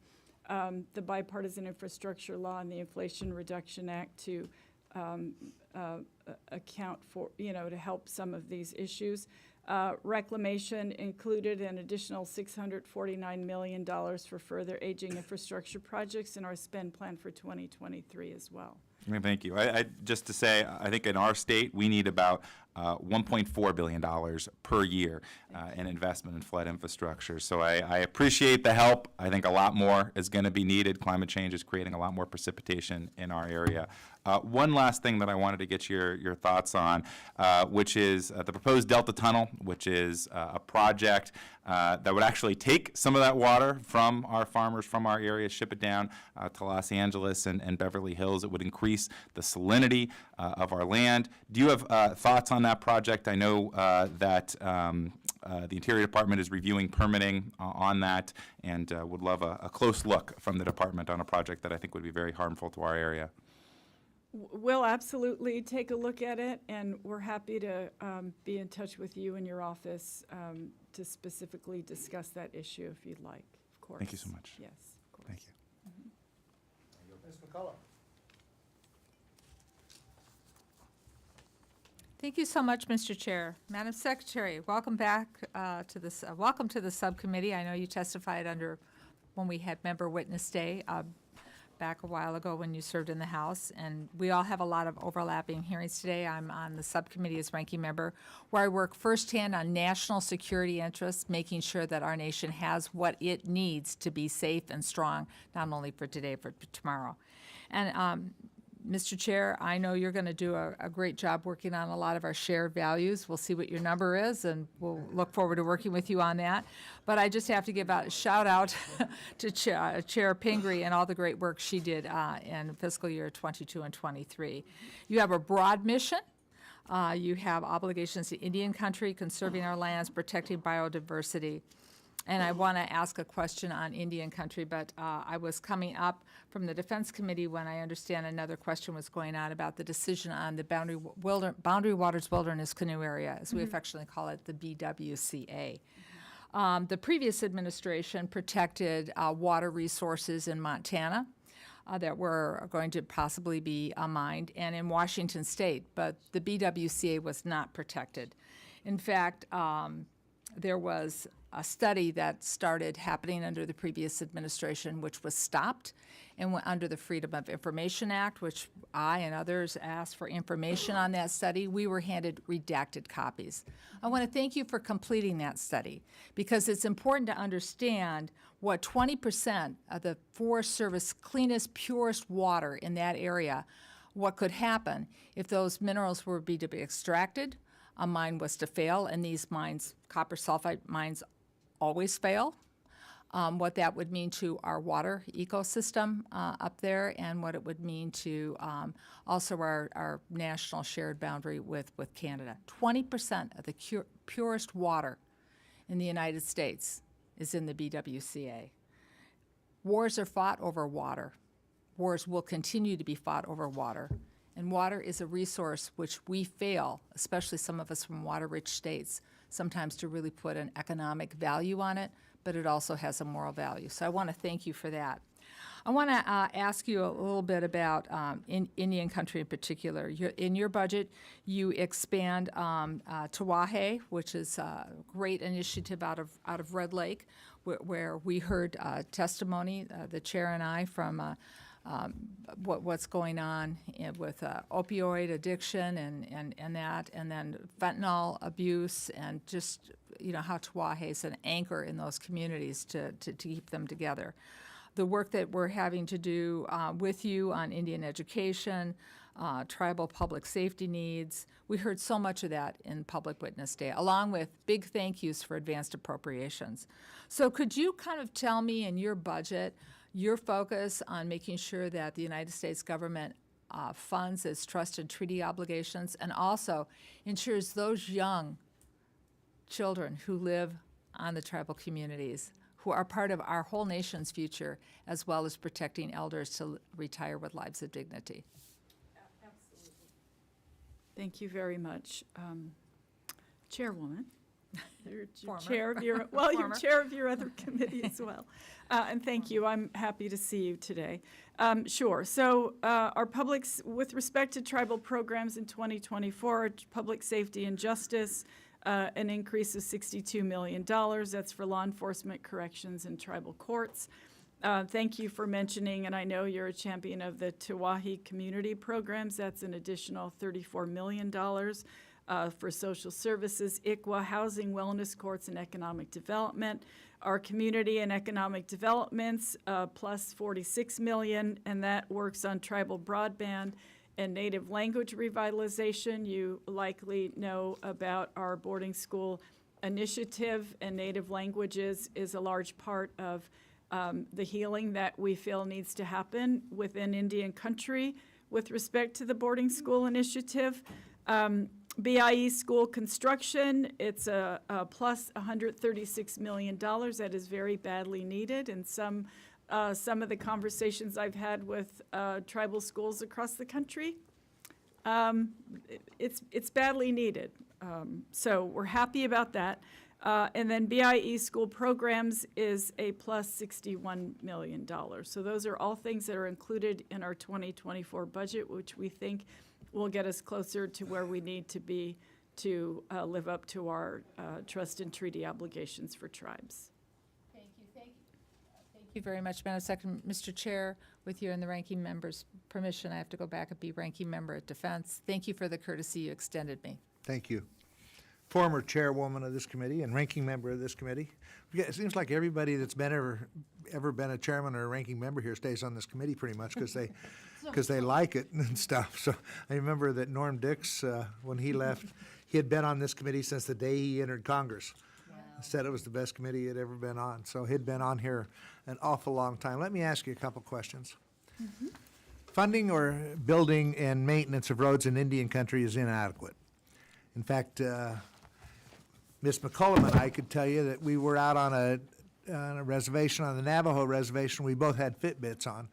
the bipartisan infrastructure law and the Inflation Reduction Act to account for, to help some of these issues. Reclamation included an additional $649 million for further aging infrastructure projects in our spend plan for 2023 as well. Thank you. Just to say, I think in our state, we need about $1.4 billion per year in investment in flood infrastructure. So I appreciate the help. I think a lot more is going to be needed. Climate change is creating a lot more precipitation in our area. One last thing that I wanted to get your thoughts on, which is the proposed Delta Tunnel, which is a project that would actually take some of that water from our farmers, from our area, ship it down to Los Angeles and Beverly Hills. It would increase the salinity of our land. Do you have thoughts on that project? I know that the Interior Department is reviewing permitting on that, and would love a close look from the department on a project that I think would be very harmful to our area. We'll absolutely take a look at it, and we're happy to be in touch with you and your office to specifically discuss that issue if you'd like, of course. Thank you so much. Yes, of course. Thank you. Ms. McCullough. Thank you so much, Mr. Chair. Madam Secretary, welcome back to this. Welcome to the subcommittee. I know you testified when we had Member Witness Day back a while ago when you served in the House, and we all have a lot of overlapping hearings today. I'm on the subcommittee as ranking member, where I work firsthand on national security interests, making sure that our nation has what it needs to be safe and strong, not only for today, but for tomorrow. And Mr. Chair, I know you're going to do a great job working on a lot of our shared values. We'll see what your number is, and we'll look forward to working with you on that. But I just have to give a shout out to Chair Pingree and all the great work she did in fiscal year 22 and 23. You have a broad mission. You have obligations to Indian country, conserving our lands, protecting biodiversity. And I want to ask a question on Indian country, but I was coming up from the Defense Committee when I understand another question was going on about the decision on the Boundary Waters Wilderness Canoe Area, as we affectionately call it, the BWCA. The previous administration protected water resources in Montana that were going to possibly be mined, and in Washington State, but the BWCA was not protected. In fact, there was a study that started happening under the previous administration, which was stopped, and went under the Freedom of Information Act, which I and others asked for information on that study. We were handed redacted copies. I want to thank you for completing that study, because it's important to understand what 20% of the Forest Service cleanest, purest water in that area, what could happen if those minerals were to be extracted, a mine was to fail, and these mines, copper sulfide mines, always fail, what that would mean to our water ecosystem up there, and what it would mean to also our national shared boundary with Canada. 20% of the purest water in the United States is in the BWCA. Wars are fought over water. Wars will continue to be fought over water. And water is a resource which we fail, especially some of us from water-rich states, sometimes to really put an economic value on it, but it also has a moral value. So I want to thank you for that. I want to ask you a little bit about in Indian country in particular. In your budget, you expand Tawahe, which is a great initiative out of Red Lake, where we heard testimony, the chair and I, from what's going on with opioid addiction and that, and then fentanyl abuse, and just, you know, how Tawahe is an anchor in those communities to keep them together. The work that we're having to do with you on Indian education, tribal public safety needs, we heard so much of that in Public Witness Day, along with big thank yous for advanced appropriations. So could you kind of tell me in your budget, your focus on making sure that the United States government funds its trust and treaty obligations, and also ensures those young children who live on the tribal communities, who are part of our whole nation's future, as well as protecting elders to retire with lives of dignity? Thank you very much. Chairwoman, you're Former. chair of your, well, you're chair of your other committee as well. And thank you. I'm happy to see you today. Sure. So our with respect to tribal programs in 2024, public safety and justice, an increase of $62 million. That's for law enforcement, corrections, and tribal courts. Thank you for mentioning, and I know you're a champion of the Tawahe community programs. That's an additional $34 million for social services, ICWA, housing, wellness courts, and economic development. Our community and economic developments, plus $46 million, and that works on tribal broadband and native language revitalization. You likely know about our boarding school initiative, and native languages is a large part of the healing that we feel needs to happen within Indian country with respect to the boarding school initiative. BIE school construction, it's a plus $136 million. That is very badly needed, and some of the conversations I've had with tribal schools across the country, it's badly needed. So we're happy about that. And then BIE school programs is a plus $61 million. So those are all things that are included in our 2024 budget, which we think will get us closer to where we need to be to live up to our trust and treaty obligations for tribes. Thank you. Thank you very much, Madam Secretary. Mr. Chair, with you and the ranking member's permission, I have to go back and be ranking member at Defense. Thank you for the courtesy you extended me. Thank you. Former chairwoman of this committee and ranking member of this committee. Yeah, it seems like everybody that's been ever been a chairman or a ranking member here stays on this committee pretty much because they like it and stuff. So I remember that Norm Dix, when he left, he had been on this committee since the day he entered Congress. Wow. Said it was the best committee he had ever been on. So he'd been on here an awful long time. Let me ask you a couple questions. Mm-hmm. Funding or building and maintenance of roads in Indian country is inadequate. In fact, Ms. McCullum and I could tell you that we were out on a reservation, on the Navajo reservation. We both had Fitbits on,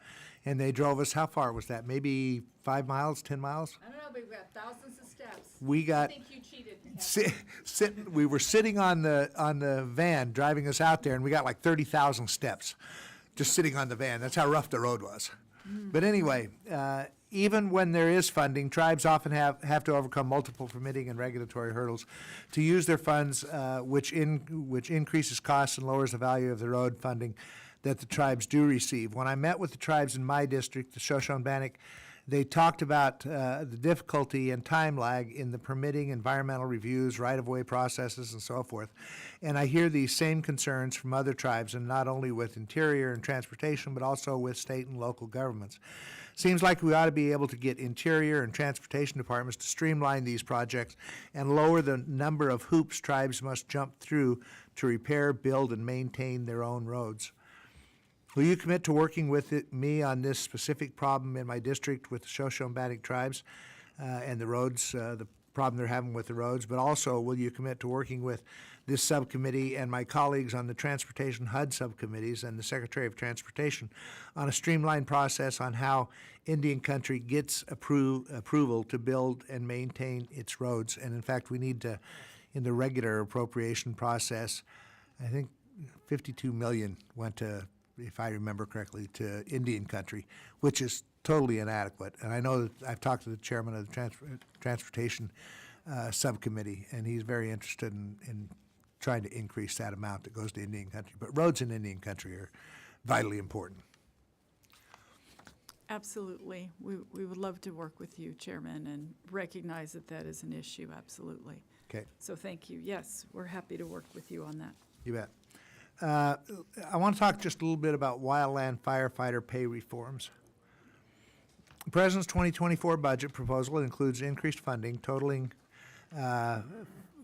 and they drove us, how far was that? Maybe 5 miles, 10 miles? I don't know, but we've got thousands of steps. We got, I think you cheated. we were sitting on the van driving us out there, and we got like 30,000 steps just sitting on the van. That's how rough the road was. But anyway, even when there is funding, tribes often have to overcome multiple permitting and regulatory hurdles to use their funds, which increases costs and lowers the value of the road funding that the tribes do receive. When I met with the tribes in my district, the Shoshone-Bannock, they talked about the difficulty and time lag in the permitting, environmental reviews, right-of-way processes, and so forth. And I hear these same concerns from other tribes, and not only with Interior and Transportation, but also with state and local governments. Seems like we ought to be able to get Interior and Transportation departments to streamline these projects and lower the number of hoops tribes must jump through to repair, build, and maintain their own roads. Will you commit to working with me on this specific problem in my district with the Shoshone-Bannock tribes and the roads, the problem they're having with the roads, but also will you commit to working with this subcommittee and my colleagues on the Transportation HUD subcommittees and the Secretary of Transportation on a streamlined process on how Indian Country gets approval to build and maintain its roads? And in fact, we need to, in the regular appropriation process, I think 52 million went to, if I remember correctly, to Indian Country, which is totally inadequate. And I know that I've talked to the chairman of the Transportation Subcommittee, and he's very interested in trying to increase that amount that goes to Indian Country. But roads in Indian Country are vitally important. Absolutely. We would love to work with you, Chairman, and recognize that that is an issue, absolutely. Okay, So thank you. Yes, we're happy to work with you on that. you bet. I want to talk just a little bit about wildland firefighter pay reforms. The President's 2024 budget proposal includes increased funding totaling for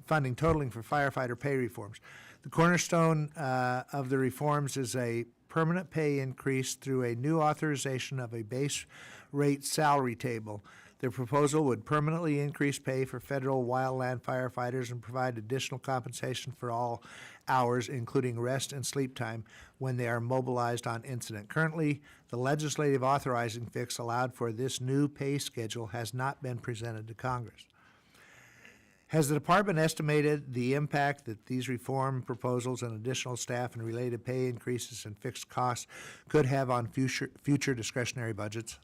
firefighter pay reforms. The cornerstone of the reforms is a permanent pay increase through a new authorization of a base rate salary table. The proposal would permanently increase pay for federal wildland firefighters and provide additional compensation for all hours, including rest and sleep time, when they are mobilized on incident. Currently, the legislative authorizing fix allowed for this new pay schedule has not been presented to Congress. Has the department estimated the impact that these reform proposals and additional staff and related pay increases and fixed costs could have on future discretionary budgets?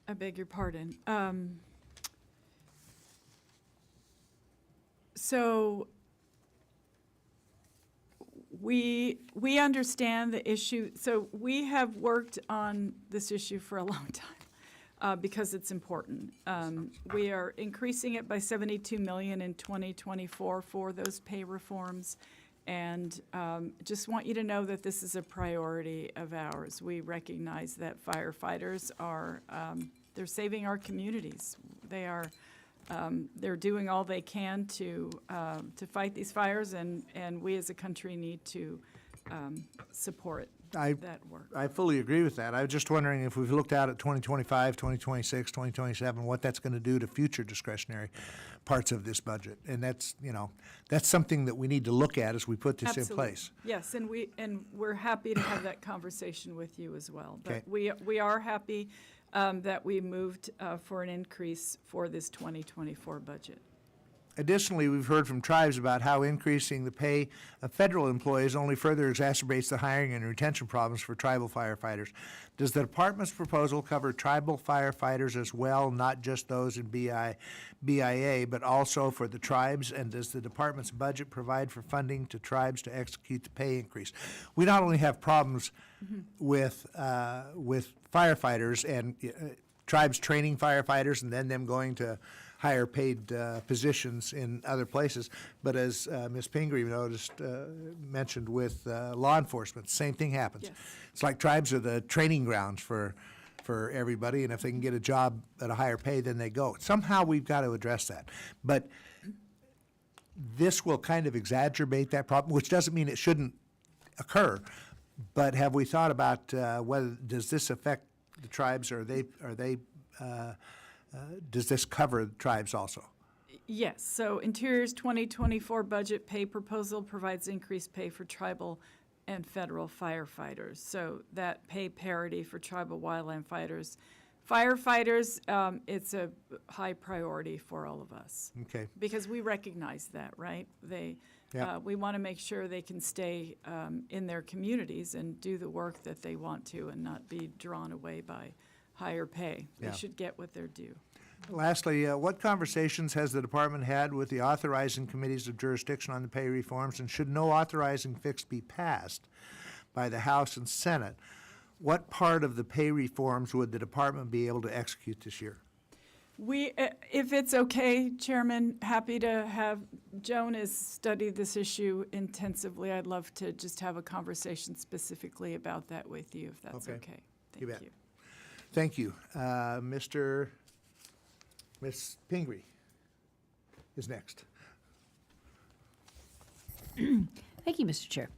I beg your pardon. So we understand the issue. So we have worked on this issue for a long time. Because it's important. We are increasing it by $72 million in 2024 for those pay reforms. And just want you to know that this is a priority of ours. We recognize that firefighters are, they're saving our communities. They are, they're doing all they can to fight these fires, and we as a country need to support that work. I fully agree with that. I was just wondering if we've looked out at 2025, 2026, 2027, what that's going to do to future discretionary parts of this budget. And that's, that's something that we need to look at as we put this in place. Yes, and we're happy to have that conversation with you as well. Okay. But we are happy that we moved for an increase for this 2024 budget. Additionally, we've heard from tribes about how increasing the pay of federal employees only further exacerbates the hiring and retention problems for tribal firefighters. Does the department's proposal cover tribal firefighters as well, not just those in BIA, but also for the tribes? And does the department's budget provide for funding to tribes to execute the pay increase? We not only have problems with firefighters and tribes training firefighters and then them going to higher paid positions in other places. But as Ms. Pingree mentioned with law enforcement, same thing happens. Yes. It's like tribes are the training grounds for everybody, and if they can get a job at a higher pay, then they go. Somehow we've got to address that. But this will kind of exacerbate that problem, which doesn't mean it shouldn't occur. But have we thought about does this affect the tribes, or does this cover the tribes also? Yes, so Interior's 2024 budget pay proposal provides increased pay for tribal and federal firefighters. So that pay parity for tribal wildland firefighters, it's a high priority for all of us. Okay. Because we recognize that, right? Yeah. We want to make sure they can stay in their communities and do the work that they want to and not be drawn away by higher pay. Yeah. They should get what they're due. Lastly, what conversations has the department had with the authorizing committees of jurisdiction on the pay reforms, and should no authorizing fix be passed by the House and Senate, what part of the pay reforms would the department be able to execute this year? If it's okay, Chairman, happy to have, Joan has studied this issue intensively. I'd love to just have a conversation specifically about that with you, if that's Okay. okay. You Thank bet. you. Thank you. Ms. Pingree is next. Thank you, Mr. Chair.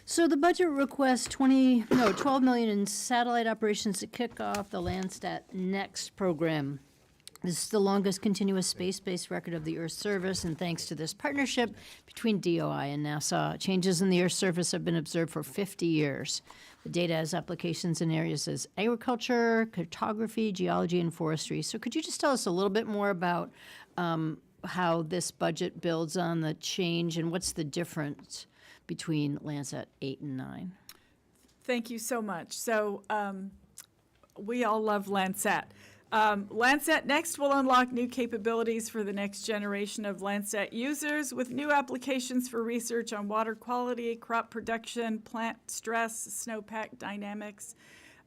So the budget requests 12 million in satellite operations to kick off the Landsat Next program. This is the longest continuous space-based record of the Earth's surface, and thanks to this partnership between DOI and NASA, changes in the Earth's surface have been observed for 50 years. The data has applications in areas as agriculture, cartography, geology, and forestry. So could you just tell us a little bit more about how this budget builds on the change, and what's the difference between Landsat 8 and 9? Thank you so much. So we all love Landsat. Landsat Next will unlock new capabilities for the next generation of Landsat users with new applications for research on water quality, crop production, plant stress, snowpack dynamics,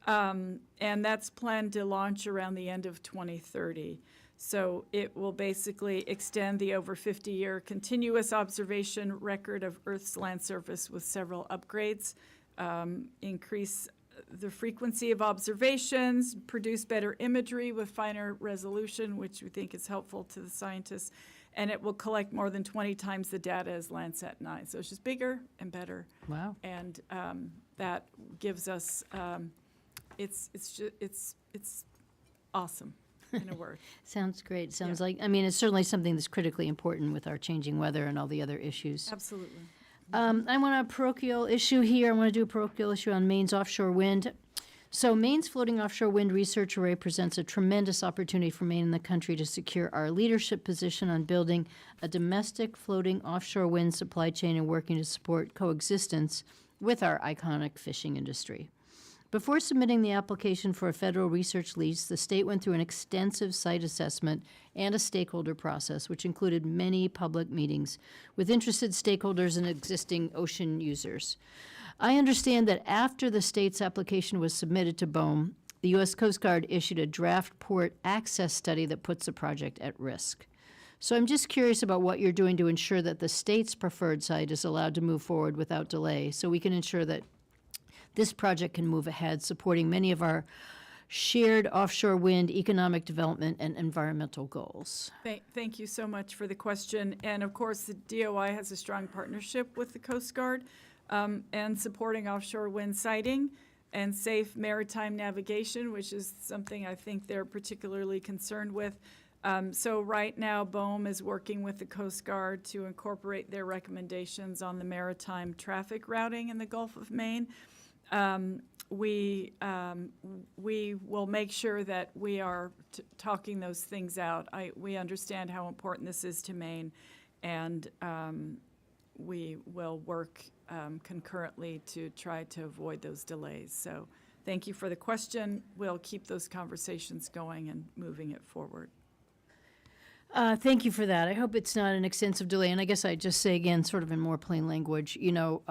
and that's planned to launch around the end of 2030. So it will basically extend the over 50-year continuous observation record of Earth's land surface with several upgrades, increase the frequency of observations, produce better imagery with finer resolution, which we think is helpful to the scientists, and it will collect more than 20 times the data as Landsat 9. So it's just bigger and better. Wow. And that gives us, it's awesome, in a word. Sounds great. Sounds like, I mean, it's certainly something that's critically important with our changing weather and all the other issues. Absolutely. I want a parochial issue here. I want to do a parochial issue on Maine's offshore wind. So Maine's floating offshore wind research array presents a tremendous opportunity for Maine and the country to secure our leadership position on building a domestic floating offshore wind supply chain and working to support coexistence with our iconic fishing industry. Before submitting the application for a federal research lease, the state went through an extensive site assessment and a stakeholder process, which included many public meetings with interested stakeholders and existing ocean users. I understand that after the state's application was submitted to BOEM, the U.S. Coast Guard issued a draft port access study that puts the project at risk. So I'm just curious about what you're doing to ensure that the state's preferred site is allowed to move forward without delay, so we can ensure that this project can move ahead, supporting many of our shared offshore wind economic development and environmental goals. Thank you so much for the question. And of course, the DOI has a strong partnership with the Coast Guard and supporting offshore wind siting and safe maritime navigation, which is something I think they're particularly concerned with. So right now, BOEM is working with the Coast Guard to incorporate their recommendations on the maritime traffic routing in the Gulf of Maine. We will make sure that we are talking those things out. We understand how important this is to Maine, and we will work concurrently to try to avoid those delays. So thank you for the question. We'll keep those conversations going and moving it forward. Thank you for that. I hope it's not an extensive delay. And I guess I'd just say again, sort of in more plain language, you know,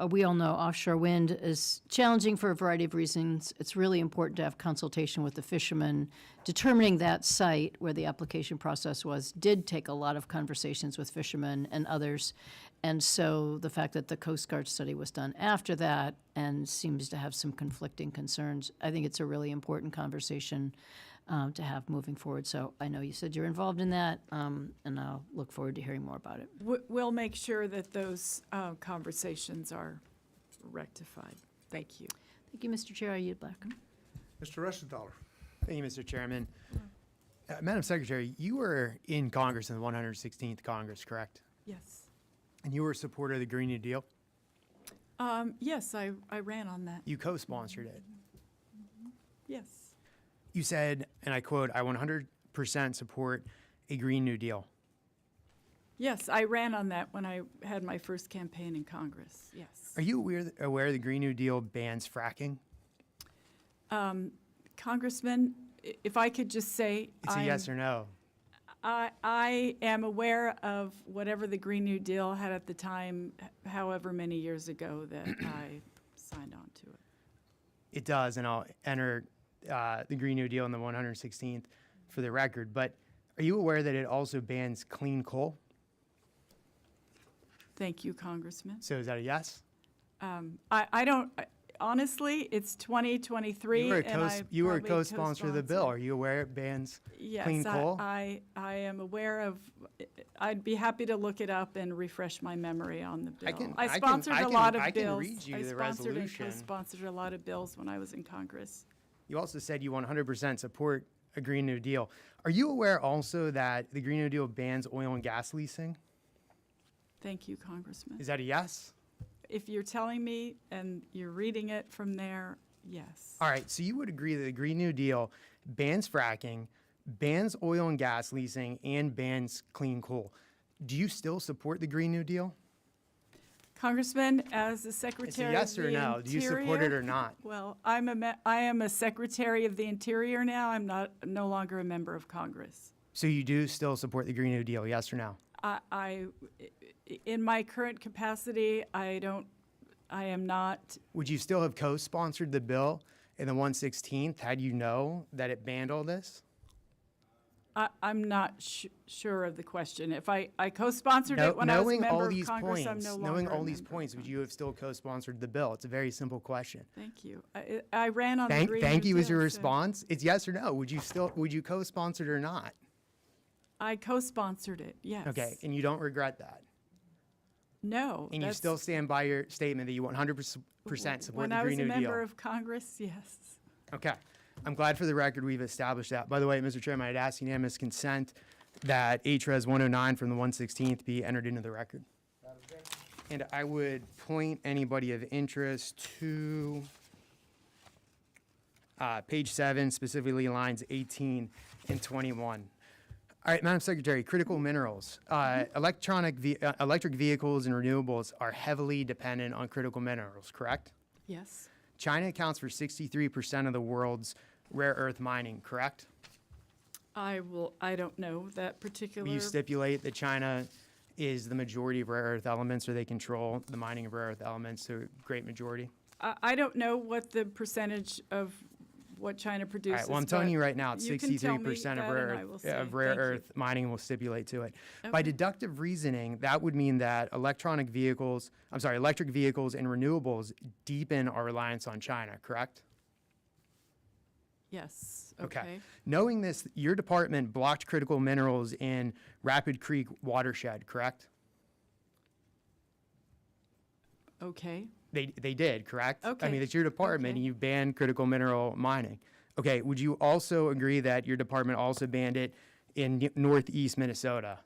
we all know offshore wind is challenging for a variety of reasons. It's really important to have consultation with the fishermen. Determining that site where the application process was did take a lot of conversations with fishermen and others. And so the fact that the Coast Guard study was done after that and seems to have some conflicting concerns, I think it's a really important conversation to have moving forward. So I know you said you're involved in that, and I'll look forward to hearing more about it. We'll make sure that those conversations are rectified. Thank you. Thank you, Mr. Chair. I yield back. Mr. Ressenthaler. Thank you, Mr. Chairman. Madam Secretary, you were in Congress in the 116th Congress, correct? Yes. And you were a supporter of the Green New Deal? Yes, I ran on that. You co-sponsored it. Yes. You said, and I quote, "I 100% support a Green New Deal." Yes, I ran on that when I had my first campaign in Congress. Yes. Are you aware the Green New Deal bans fracking? Congressman, if I could just say, It's a yes or no. I am aware of whatever the Green New Deal had at the time, however many years ago that I signed on to it. It does, and I'll enter the Green New Deal in the 116th for the record. But are you aware that it also bans clean coal? Thank you, Congressman. So is that a yes? I don't, honestly, it's 2023, You were a and I you were a probably co-sponsor of the bill. Are you aware it bans clean Yes, coal? I am aware of, I'd be happy to look it up and refresh my memory on the bill. I sponsored a lot of I can bills. read you I the sponsored and resolution. co-sponsored a lot of bills when I was in Congress. You also said you 100% support a Green New Deal. Are you aware also that the Green New Deal bans oil and gas leasing? Thank you, Congressman. Is that a yes? If you're telling me and you're reading it from there, yes. All right, so you would agree that the Green New Deal bans fracking, bans oil and gas leasing, and bans clean coal. Do you still support the Green New Deal? Congressman, as the It's Secretary a yes of or the no. Do you support it Interior- or not? Well, I am a Secretary of the Interior now. I'm no longer a member of Congress. So you do still support the Green New Deal, yes or no? In my current capacity, I am not. Would you still have co-sponsored the bill in the 116th had you know that it banned all this? I'm not sure of the question. If I co-sponsored it when I was a member of Congress, I'm no longer knowing a all these member. points, would you have still co-sponsored the bill? It's a very simple question. Thank you. I ran on the Green Thank New you is your Deal, so response. It's yes or no. Would you co-sponsor it or not? I co-sponsored it, yes. Okay, and you don't regret that. No. And you that's- still stand by your statement that you 100% support When the I was Green a New member Deal. of Congress, yes. Okay. I'm glad for the record we've established that. By the way, Mr. Chairman, I'd ask unanimous consent that HRES 109 from the 116th be entered into the record. And I would point anybody of interest to page 7, specifically lines 18 and 21. All right, Madam Secretary, critical minerals. Electric vehicles and renewables are heavily dependent on critical minerals, correct? Yes. China accounts for 63% of the world's rare earth mining, correct? I don't know that particular. Will you stipulate that China is the majority of rare earth elements, or they control the mining of rare earth elements to a great majority? I don't know what the percentage of what China All produces. right, well, I'm telling but you right now, it's you can tell me 63% that of and I will say rare thank you. earth mining will stipulate to it. By Okay. deductive reasoning, that would mean that electric vehicles and renewables deepen our reliance on China, correct? Yes, okay. Knowing this, your department blocked critical minerals in Rapid Creek watershed, correct? Okay. They did, correct? I Okay, mean, it's your department, okay. and you banned critical mineral mining. Okay, would you also agree that your department also banned it in northeast Minnesota?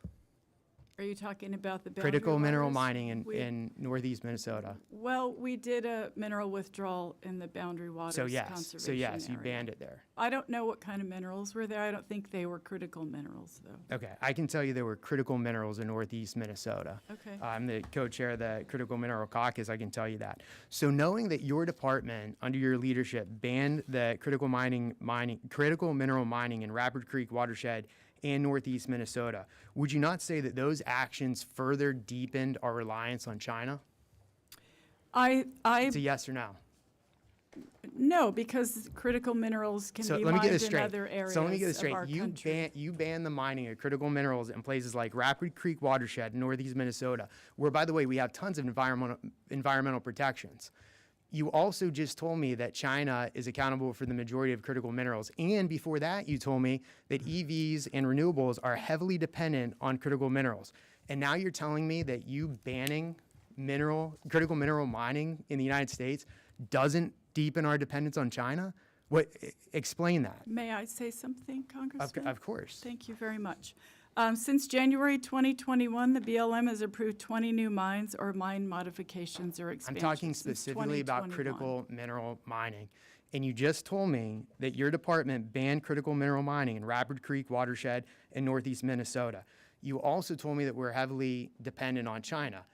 Are you talking about the boundary Critical mineral waters? mining We- in northeast Minnesota. Well, we did a mineral withdrawal in the boundary waters So conservation yes, you area. banned it there. I don't know what kind of minerals were there. I don't think they were critical minerals, though. Okay, I can tell you there were critical minerals in northeast Minnesota. Okay. I'm the co-chair of the Critical Mineral Caucus, I can tell you that. So knowing that your department, under your leadership, banned the critical mineral mining in Rapid Creek watershed and northeast Minnesota, would you not say that those actions further deepened our reliance on China? It's a yes or no. No, because critical minerals can So be let me get mined this in straight. other areas So let me get this of straight. our country. You ban the mining of critical minerals in places like Rapid Creek watershed, northeast Minnesota, where, by the way, we have tons of environmental protections. You also just told me that China is accountable for the majority of critical minerals. And before that, you told me that EVs and renewables are heavily dependent on critical minerals. And now you're telling me that you banning critical mineral mining in the United States doesn't deepen our dependence on China? Explain that. May I say something, Congressman? Of course. Thank you very much. Since January 2021, the BLM has approved 20 new mines or mine modifications or I'm expansions. talking since specifically about 2021. critical mineral mining. And you just told me that your department banned critical mineral mining in Rapid Creek watershed in northeast Minnesota. You also told me that we're heavily dependent on China.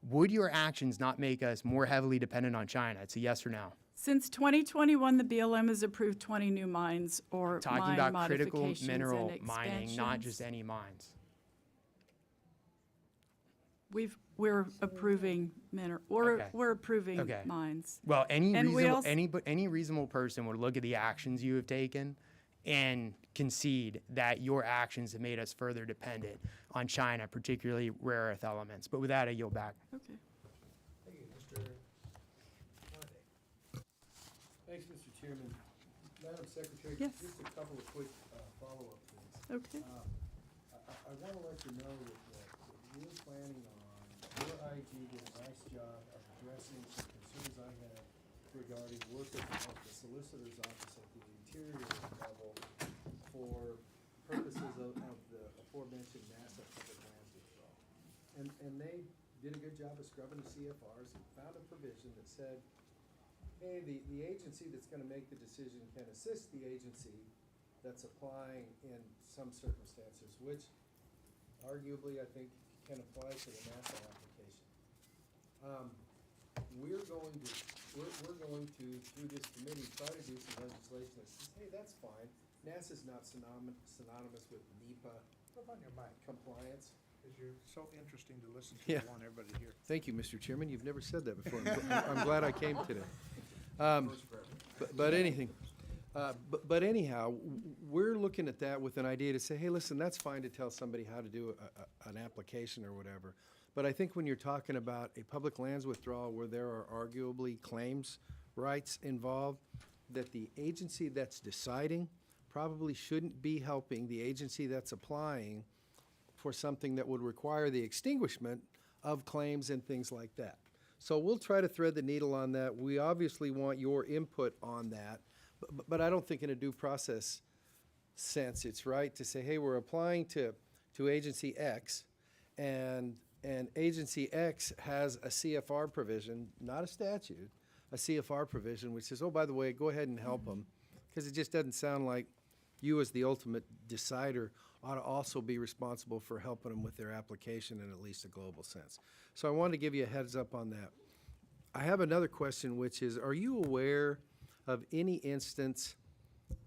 Would your actions not make us more heavily dependent on China? It's a yes or no. Since 2021, the BLM has approved 20 new mines or Talking mine about critical modifications mineral and mining, not just expansions. any mines. We're approving Okay. we're approving Okay. mines. Well, And we also- any reasonable person would look at the actions you have taken and concede that your actions have made us further dependent on China, particularly rare earth elements. But with that, I yield back. Okay. Chairman. Madam Secretary, Yes. just a couple of quick follow-up things. Okay. I want to let you know that we're planning on, your IG did a nice job of addressing some concerns I had regarding work of the Solicitor's Office at the Interior level for purposes of the aforementioned NASA public lands withdrawal. And they did a good job of scrubbing the CFRs and found a provision that said, hey, the agency that's gonna make the decision can assist the agency that's applying in some circumstances, which arguably I think can apply to the NASA application. We're going to, through this committee, try to do some legislation that says, hey, that's fine. NASA's not synonymous with NEPA Up on your mic, compliance. because you're so interesting to listen to. Yeah. I want everybody to hear. Thank you, Mr. Chairman. You've never said that before. I'm glad I came today. But anyhow, we're looking at that with an idea to say, hey, listen, that's fine to tell somebody how to do an application or whatever. But I think when you're talking about a public lands withdrawal where there are arguably claims rights involved, that the agency that's deciding probably shouldn't be helping the agency that's applying for something that would require the extinguishment of claims and things like that. So we'll try to thread the needle on that. We obviously want your input on that, but I don't think in a due process sense it's right to say, hey, we're applying to agency X, and agency X has a CFR provision, not a statute, a CFR provision which says, oh, by the way, go ahead and help them, because it just doesn't sound like you as the ultimate decider ought to also be responsible for helping them with their application in at least a global sense. So I wanted to give you a heads up on that. I have another question, which is, are you aware of any instance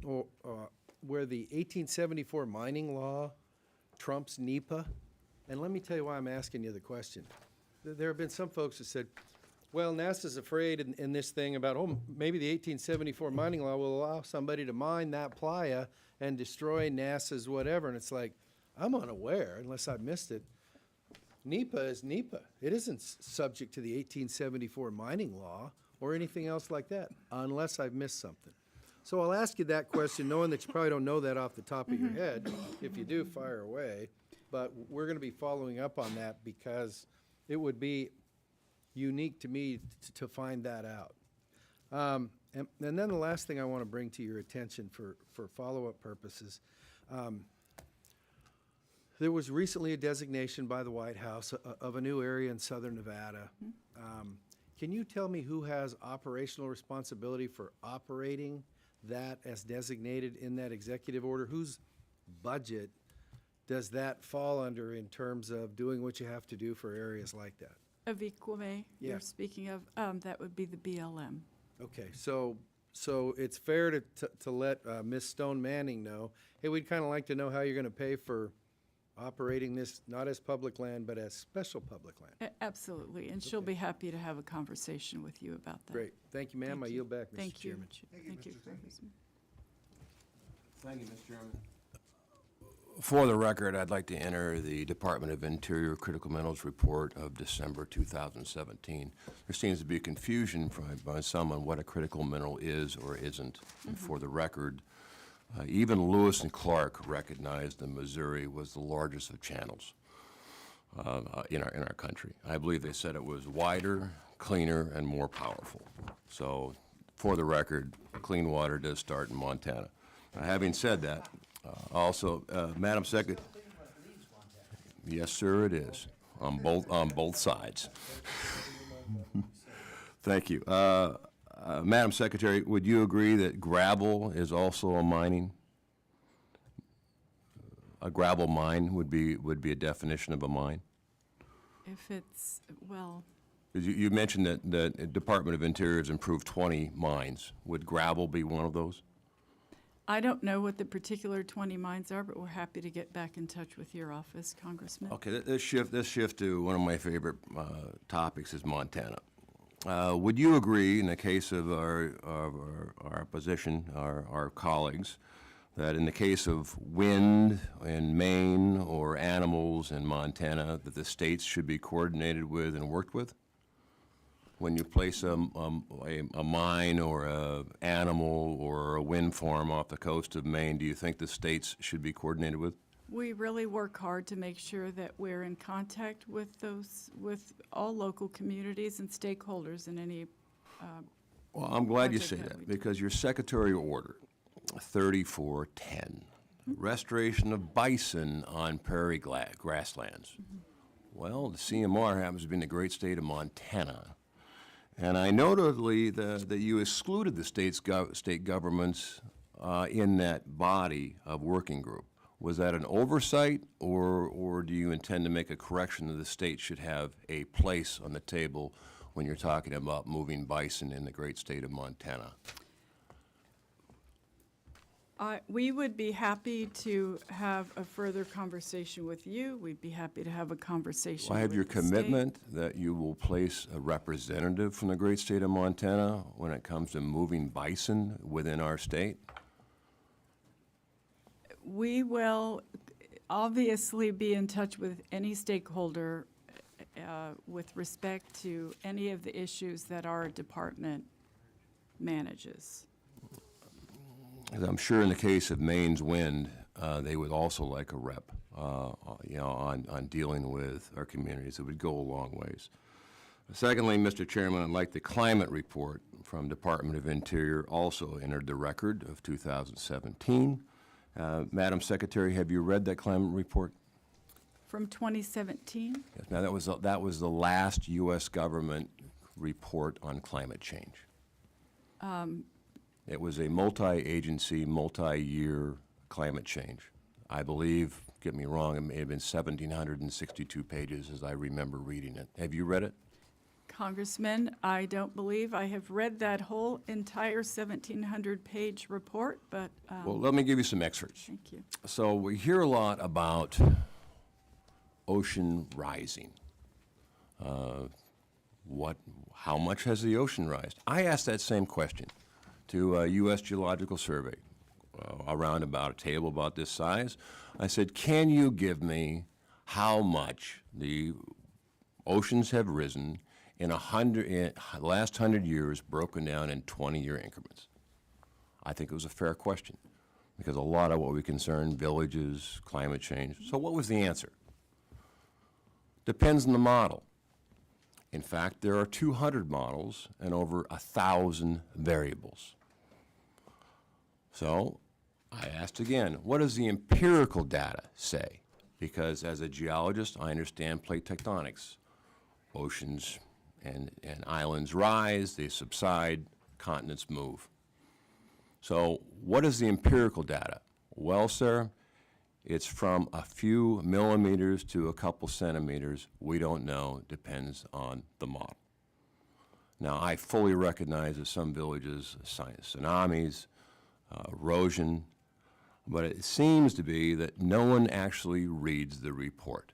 where the 1874 mining law trumps NEPA? And let me tell you why I'm asking you the question. There have been some folks that said, well, NASA's afraid in this thing about, oh, maybe the 1874 mining law will allow somebody to mine that playa and destroy NASA's whatever. And it's like, I'm unaware, unless I missed it. NEPA is NEPA. It isn't subject to the 1874 mining law or anything else like that, unless I've missed something. So I'll ask you that question, knowing that you probably don't know that off the top of your head. If you do, fire away. But we're going to be following up on that because it would be unique to me to find that out. And then the last thing I want to bring to your attention for follow-up purposes, there was recently a designation by the White House of a new area in southern Nevada. Can you tell me who has operational responsibility for operating that as designated in that executive order? Whose budget does that fall under in terms of doing what you have to do for areas like that? Aviquame, Yeah. you're speaking of, that would be the BLM. Okay, so it's fair to let Ms. Stone Manning know, hey, we'd kind of like to know how you're going to pay for operating this not as public land, but as special public land. Absolutely, and she'll be happy to have a conversation with you about that. Great. Thank you, ma'am. I yield back, Mr. Thank you. Chairman. Thank you, Mr. Congressman. Thank you, Mr. Chairman. For the record, I'd like to enter the Department of Interior Critical Minerals Report of December 2017. There seems to be confusion by some on what a critical mineral is or isn't. And for the record, even Lewis and Clark recognized that Missouri was the largest of channels in our country. I believe they said it was wider, cleaner, and more powerful. So, for the record, clean water does start in Montana. Having said that, also, Madam Secretary. Yes, sir, it is, on both sides. Thank you. Madam Secretary, would you agree that gravel is also a mining? A gravel mine would be a definition of a mine? If it's, well, 'Cause you mentioned that the Department of Interior has improved 20 mines. Would gravel be one of those? I don't know what the particular 20 mines are, but we're happy to get back in touch with your office, Congressman. Okay, let's shift to one of my favorite topics is Montana. Would you agree, in the case of our opposition, our colleagues, that in the case of wind in Maine or animals in Montana, that the states should be coordinated with and worked with? when you place a mine or a animal or a wind farm off the coast of Maine, do you think the states should be coordinated with? We really work hard to make sure that we're in contact with all local communities and stakeholders in any, Well, I'm glad you project say that we that, do. because your secretarial order, 3410, restoration of bison on prairie grasslands. Well, the CMR happens to be in the great state of Montana. And I notably that you excluded the state governments in that body of working group. Was that an oversight, or do you intend to make a correction that the state should have a place on the table when you're talking about moving bison in the great state of Montana? We would be happy to have a further conversation with you. We'd be happy to have a conversation I have with your the state. commitment that you will place a representative from the great state of Montana when it comes to moving bison within our state? We will obviously be in touch with any stakeholder with respect to any of the issues that our department manages. As I'm sure in the case of Maine's Wind, they would also like a rep, on dealing with our communities. It would go a long ways. Secondly, Mr. Chairman, I'd like the climate report from Department of Interior also entered the record of 2017. Madam Secretary, have you read that climate report? From 2017, Yes. Now, that was the last U.S. government report on climate change. It was a multi-agency, multi-year climate change. I believe, get me wrong, it may have been 1,762 pages as I remember reading it. Have you read it? Congressman, I don't believe I have read that whole entire 1,700-page report, but Well, let me give you some excerpts. thank you. So we hear a lot about ocean rising. How much has the ocean risen? I asked that same question to U.S. Geological Survey around about a table about this size. I said, can you give me how much the oceans have risen in the last 100 years, broken down in 20-year increments? I think it was a fair question, because a lot of what we concern, villages, climate change. So what was the answer? Depends on the model. In fact, there are 200 models and over 1,000 variables. So I asked again, what does the empirical data say? Because as a geologist, I understand plate tectonics. Oceans and islands rise, they subside, continents move. So what is the empirical data? Well, sir, it's from a few millimeters to a couple centimeters. We don't know, depends on the model. Now, I fully recognize that some villages, tsunamis, erosion, but it seems to be that no one actually reads the report.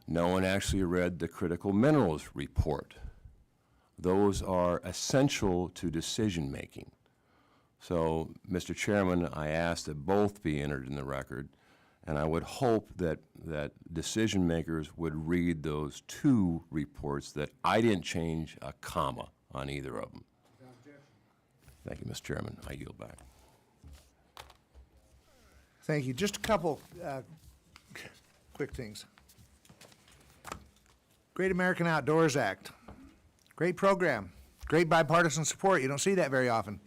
No one actually read the critical minerals report. Those are essential to decision-making. So, Mr. Chairman, I ask that both be entered in the record, and I would hope that decision makers would read those two reports, that I didn't change a comma on either of them. Thank you, Mr. Chairman. I yield back. Thank you. Just a couple quick things. Great American Outdoors Act. Great program. Great bipartisan support. You don't see that very often.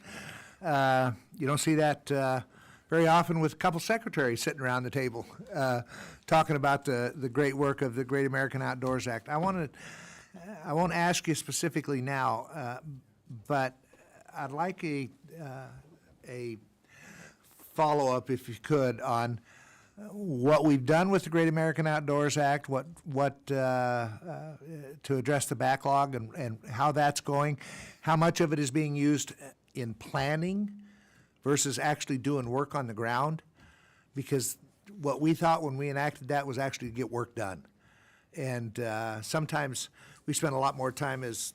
You don't see that very often with a couple secretaries sitting around the table talking about the great work of the Great American Outdoors Act. I won't ask you specifically now, but I'd like a follow-up, if you could, on what we've done with the Great American Outdoors Act, what to address the backlog and how that's going, how much of it is being used in planning versus actually doing work on the ground, because what we thought when we enacted that was actually to get work done. And sometimes we spend a lot more time, as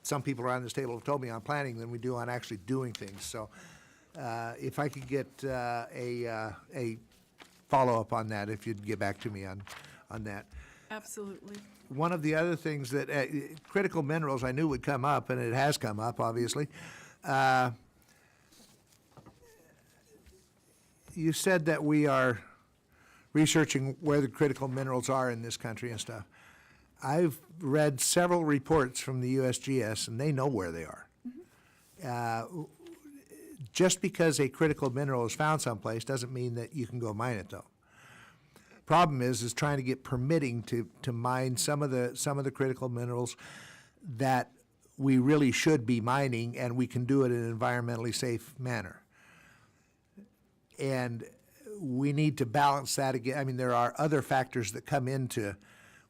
some people around this table have told me, on planning than we do on actually doing things. So if I could get a follow-up on that, if you'd get back to me on that. Absolutely. One of the other things that, critical minerals I knew would come up, and it has come up, obviously. You said that we are researching where the critical minerals are in this country and stuff. I've read several reports from the USGS, and they know where they are. Just because a critical mineral is found someplace doesn't mean that you can go mine it, though. Problem is trying to get permitting to mine some of the critical minerals that we really should be mining, and we can do it in an environmentally safe manner. And we need to balance that again. I mean, there are other factors that come into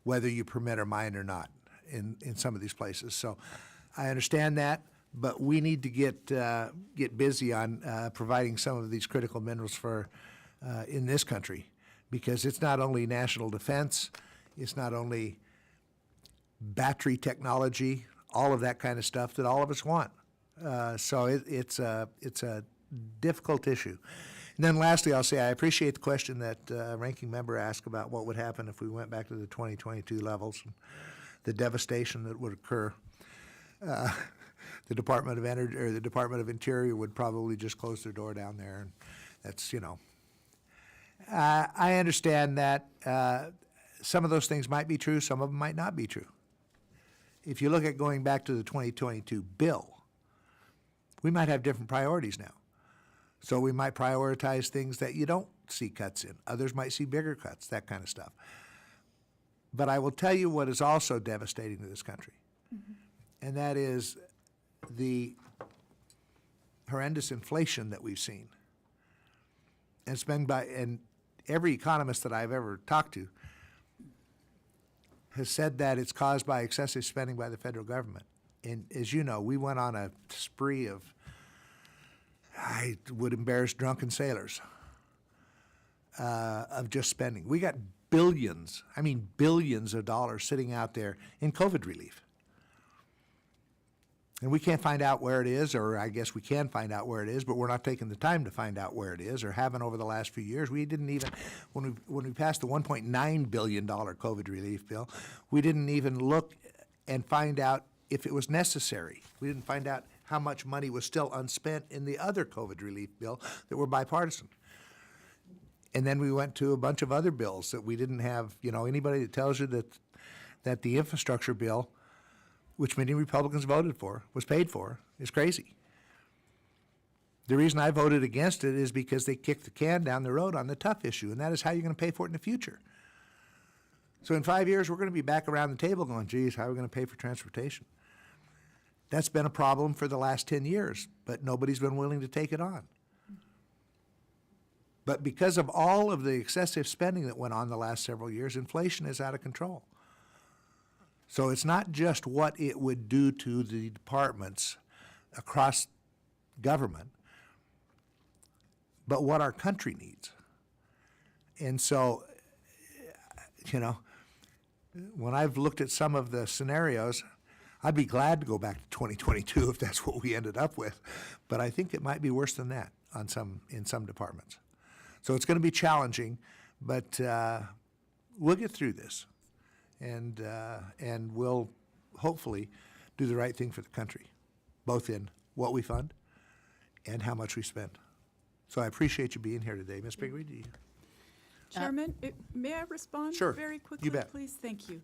whether you permit or mine or not in some of these places. So I understand that, but we need to get busy on providing some of these critical minerals for in this country, because it's not only national defense, it's not only battery technology, all of that kind of stuff that all of us want. So it's a difficult issue. And then lastly, I'll say I appreciate the question that ranking member asked about what would happen if we went back to the 2022 levels, and the devastation that would occur. The Department of Energy or the Department of Interior would probably just close their door down there, and that's, you know. I understand that some of those things might be true, some of them might not be true. If you look at going back to the 2022 bill, we might have different priorities now. So we might prioritize things that you don't see cuts in. Others might see bigger cuts, that kind of stuff. But I will tell you what is also devastating to this country, and that is the horrendous inflation that we've seen. And it's been and every economist that I've ever talked to has said that it's caused by excessive spending by the federal government. And as you know, we went on a spree of, I would embarrass drunken sailors, of just spending. We got billions, I mean billions of dollars sitting out there in COVID relief. And we can't find out where it is, or I guess we can find out where it is, but we're not taking the time to find out where it is, or haven't over the last few years. We didn't even, when we passed the $1.9 billion COVID relief bill, we didn't even look and find out if it was necessary. We didn't find out how much money was still unspent in the other COVID relief bill that were bipartisan. And then we went to a bunch of other bills that we didn't have. You know, anybody that tells you that the infrastructure bill, which many Republicans voted for, was paid for, is crazy. The reason I voted against it is because they kicked the can down the road on the tough issue, and that is how you're going to pay for it in the future. So in 5 years, we're going to be back around the table going, geez, how are we going to pay for transportation? That's been a problem for the last 10 years, but nobody's been willing to take it on. But because of all of the excessive spending that went on the last several years, inflation is out of control. So it's not just what it would do to the departments across government, but what our country needs. And so, you know, when I've looked at some of the scenarios, I'd be glad to go back to 2022 if that's what we ended up with. But I think it might be worse than that in some departments. So it's going to be challenging, but we'll get through this. And we'll hopefully do the right thing for the country, both in what we fund and how much we spend. So I appreciate you being here today. Ms. Pingree, do you? Chairman, may I respond Sure, very you quickly, bet. please? Thank you.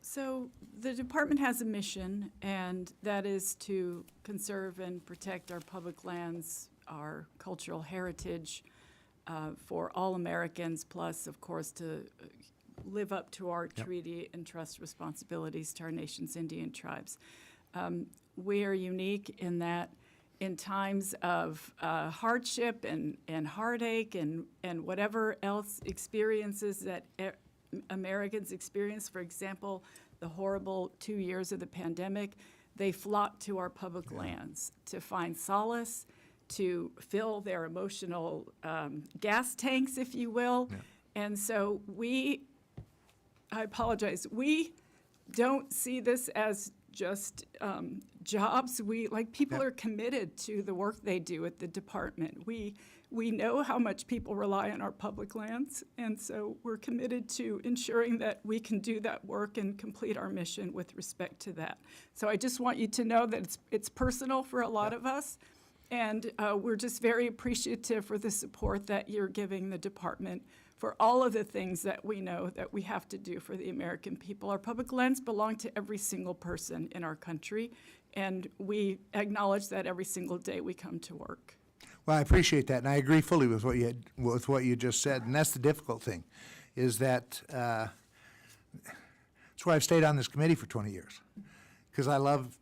So the department has a mission, and that is to conserve and protect our public lands, our cultural heritage for all Americans, plus, of course, to live up to our treaty and trust responsibilities to our nation's Indian tribes. We are unique in that in times of hardship and heartache and whatever else experiences that Americans experience, for example, the horrible 2 years of the pandemic, they flock to our public lands to find solace, to fill their emotional gas tanks, if you will. And so I apologize, we don't see this as just jobs. People are committed to the work they do at the department. We We know how much people rely on our public lands, and so we're committed to ensuring that we can do that work and complete our mission with respect to that. So I just want you to know that it's personal for a lot of us, and we're just very appreciative for the support that you're giving the department for all of the things that we know that we have to do for the American people. Our public lands belong to every single person in our country, and we acknowledge that every single day we come to work. Well, I appreciate that, and I agree fully with what you just said, and that's the difficult thing, is that that's why I've stayed on this committee for 20 years, because I love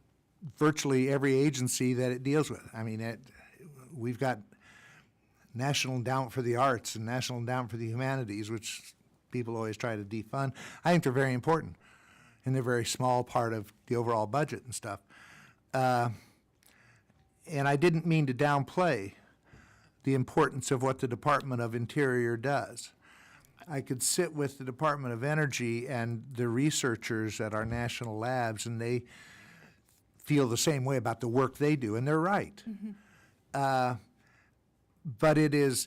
virtually every agency that it deals with. I mean, we've got National Endowment for the Arts and National Endowment for the Humanities, which people always try to defund. I think they're very important, and they're a very small part of the overall budget and stuff. And I didn't mean to downplay the importance of what the Department of Interior does. I could sit with the Department of Energy and the researchers at our national labs, and they feel the same way about the work they do, and they're right. But it is,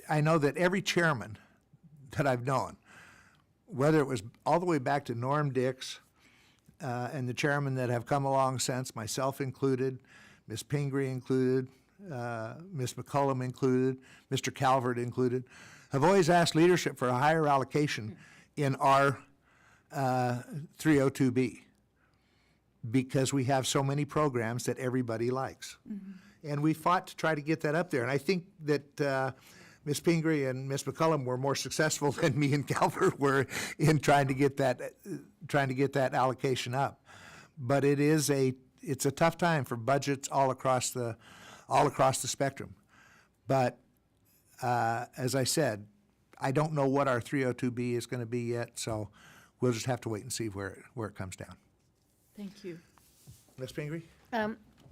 I know that every chairman that I've known, whether it was all the way back to Norm Dix and the chairmen that have come along since, myself included, Ms. Pingree included, Ms. McCullum included, Mr. Calvert included, have always asked leadership for a higher allocation in our 302B because we have so many programs that everybody likes. And we fought to try to get that up there. And I think that Ms. Pingree and Ms. McCullum were more successful than me and Calvert were in trying to get that allocation up. But it's a tough time for budgets all across the spectrum. But as I said, I don't know what our 302B is going to be yet, so we'll just have to wait and see where it comes down. Thank you. Ms. Pingree?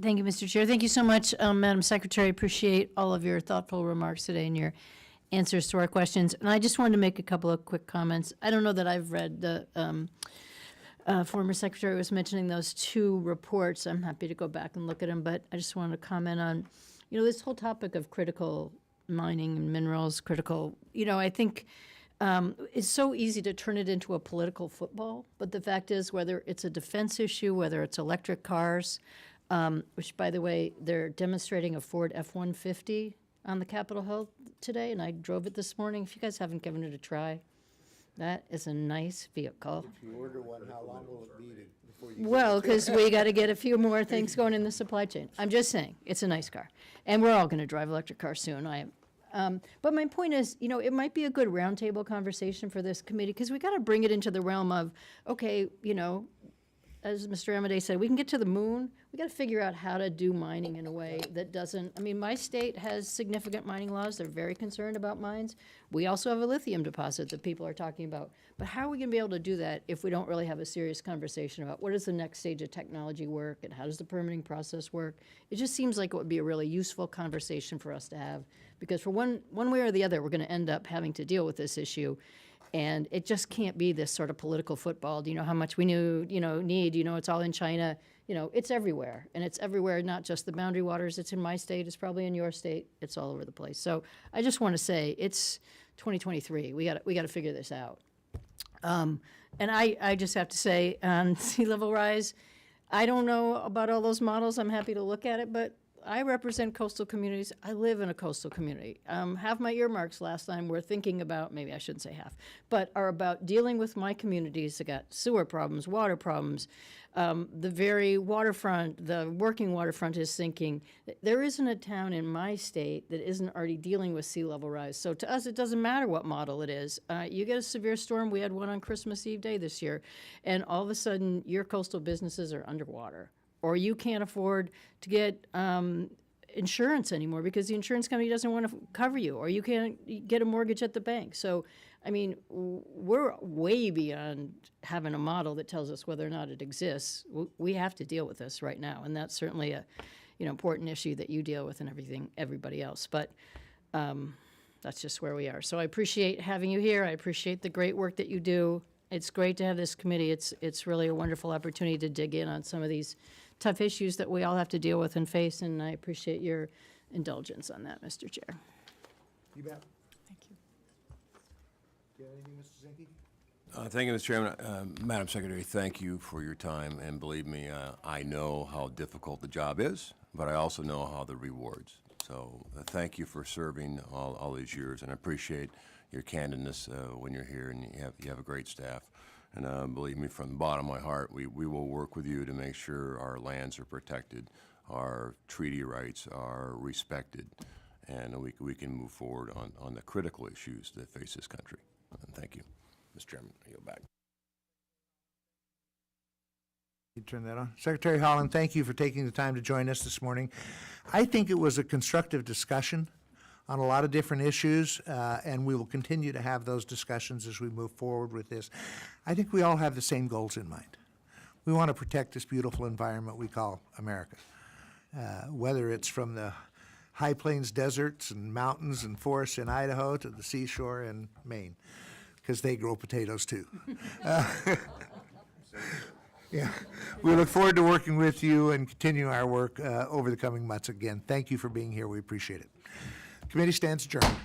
Thank you, Mr. Chair. Thank you so much, Madam Secretary. Appreciate all of your thoughtful remarks today and your answers to our questions. And I just wanted to make a couple of quick comments. I don't know that I've read the former secretary was mentioning those two reports. I'm happy to go back and look at them, but I just wanted to comment on, this whole topic of critical mining and minerals, I think it's so easy to turn it into a political football. But the fact is, whether it's a defense issue, whether it's electric cars, which, by the way, they're demonstrating a Ford F-150 on the Capitol Hill today, and I drove it this morning. If you guys haven't given it a try, that is a nice vehicle. If you order one, how long will it be before you? Well, because we got to get a few more things going in the supply chain. I'm just saying, it's a nice car. And we're all going to drive electric cars soon. But my point is, it might be a good roundtable conversation for this committee, because we got to bring it into the realm of, okay, as Mr. Amade said, we can get to the moon. We got to figure out how to do mining in a way that doesn't, my state has significant mining laws. They're very concerned about mines. We also have a lithium deposit that people are talking about. But how are we going to be able to do that if we don't really have a serious conversation about what is the next stage of technology work and how does the permitting process work? It just seems like it would be a really useful conversation for us to have, because for one way or the other, we're going to end up having to deal with this issue. And it just can't be this sort of political football. Do you know how much we need, it's all in China. It's everywhere. And it's everywhere, not just the boundary waters. It's in my state. It's probably in your state. It's all over the place. So I just want to say it's 2023. We got to figure this out. And I just have to say, on sea level rise, I don't know about all those models. I'm happy to look at it, but I represent coastal communities. I live in a coastal community. Half my earmarks last time were thinking about, maybe I shouldn't say half, but are about dealing with my communities that got sewer problems, water problems. The very waterfront, the working waterfront is sinking. There isn't a town in my state that isn't already dealing with sea level rise. So to us, it doesn't matter what model it is. You get a severe storm. We had one on Christmas Eve Day this year, and all of a sudden, your coastal businesses are underwater. Or you can't afford to get insurance anymore because the insurance company doesn't want to cover you, or you can't get a mortgage at the bank. So, we're way beyond having a model that tells us whether or not it exists. We have to deal with this right now, and that's certainly a, important issue that you deal with and everybody else. But that's just where we are. So I appreciate having you here. I appreciate the great work that you do. It's great to have this committee. It's really a wonderful opportunity to dig in on some of these tough issues that we all have to deal with and face, and I appreciate your indulgence on that, Mr. Chair. You bet. Thank you. Do you have anything, Mr. Zinke? Thank you, Mr. Chairman. Madam Secretary, thank you for your time, and believe me, I know how difficult the job is, but I also know how the rewards. So thank you for serving all these years, and I appreciate your candidness when you're here, and you have a great staff. And believe me, from the bottom of my heart, we will work with you to make sure our lands are protected, our treaty rights are respected, and we can move forward on the critical issues that face this country. And thank you. Mr. Chairman, I yield back. You turn that on. Secretary Holland, thank you for taking the time to join us this morning. I think it was a constructive discussion on a lot of different issues, and we will continue to have those discussions as we move forward with this. I think we all have the same goals in mind. We want to protect this beautiful environment we call America, whether it's from the high plains deserts and mountains and forests in Idaho to the seashore in Maine, because they grow potatoes too. Yeah, we look forward to working with you and continuing our work over the coming months. Again, thank you for being here. We appreciate it. Committee stands adjourned.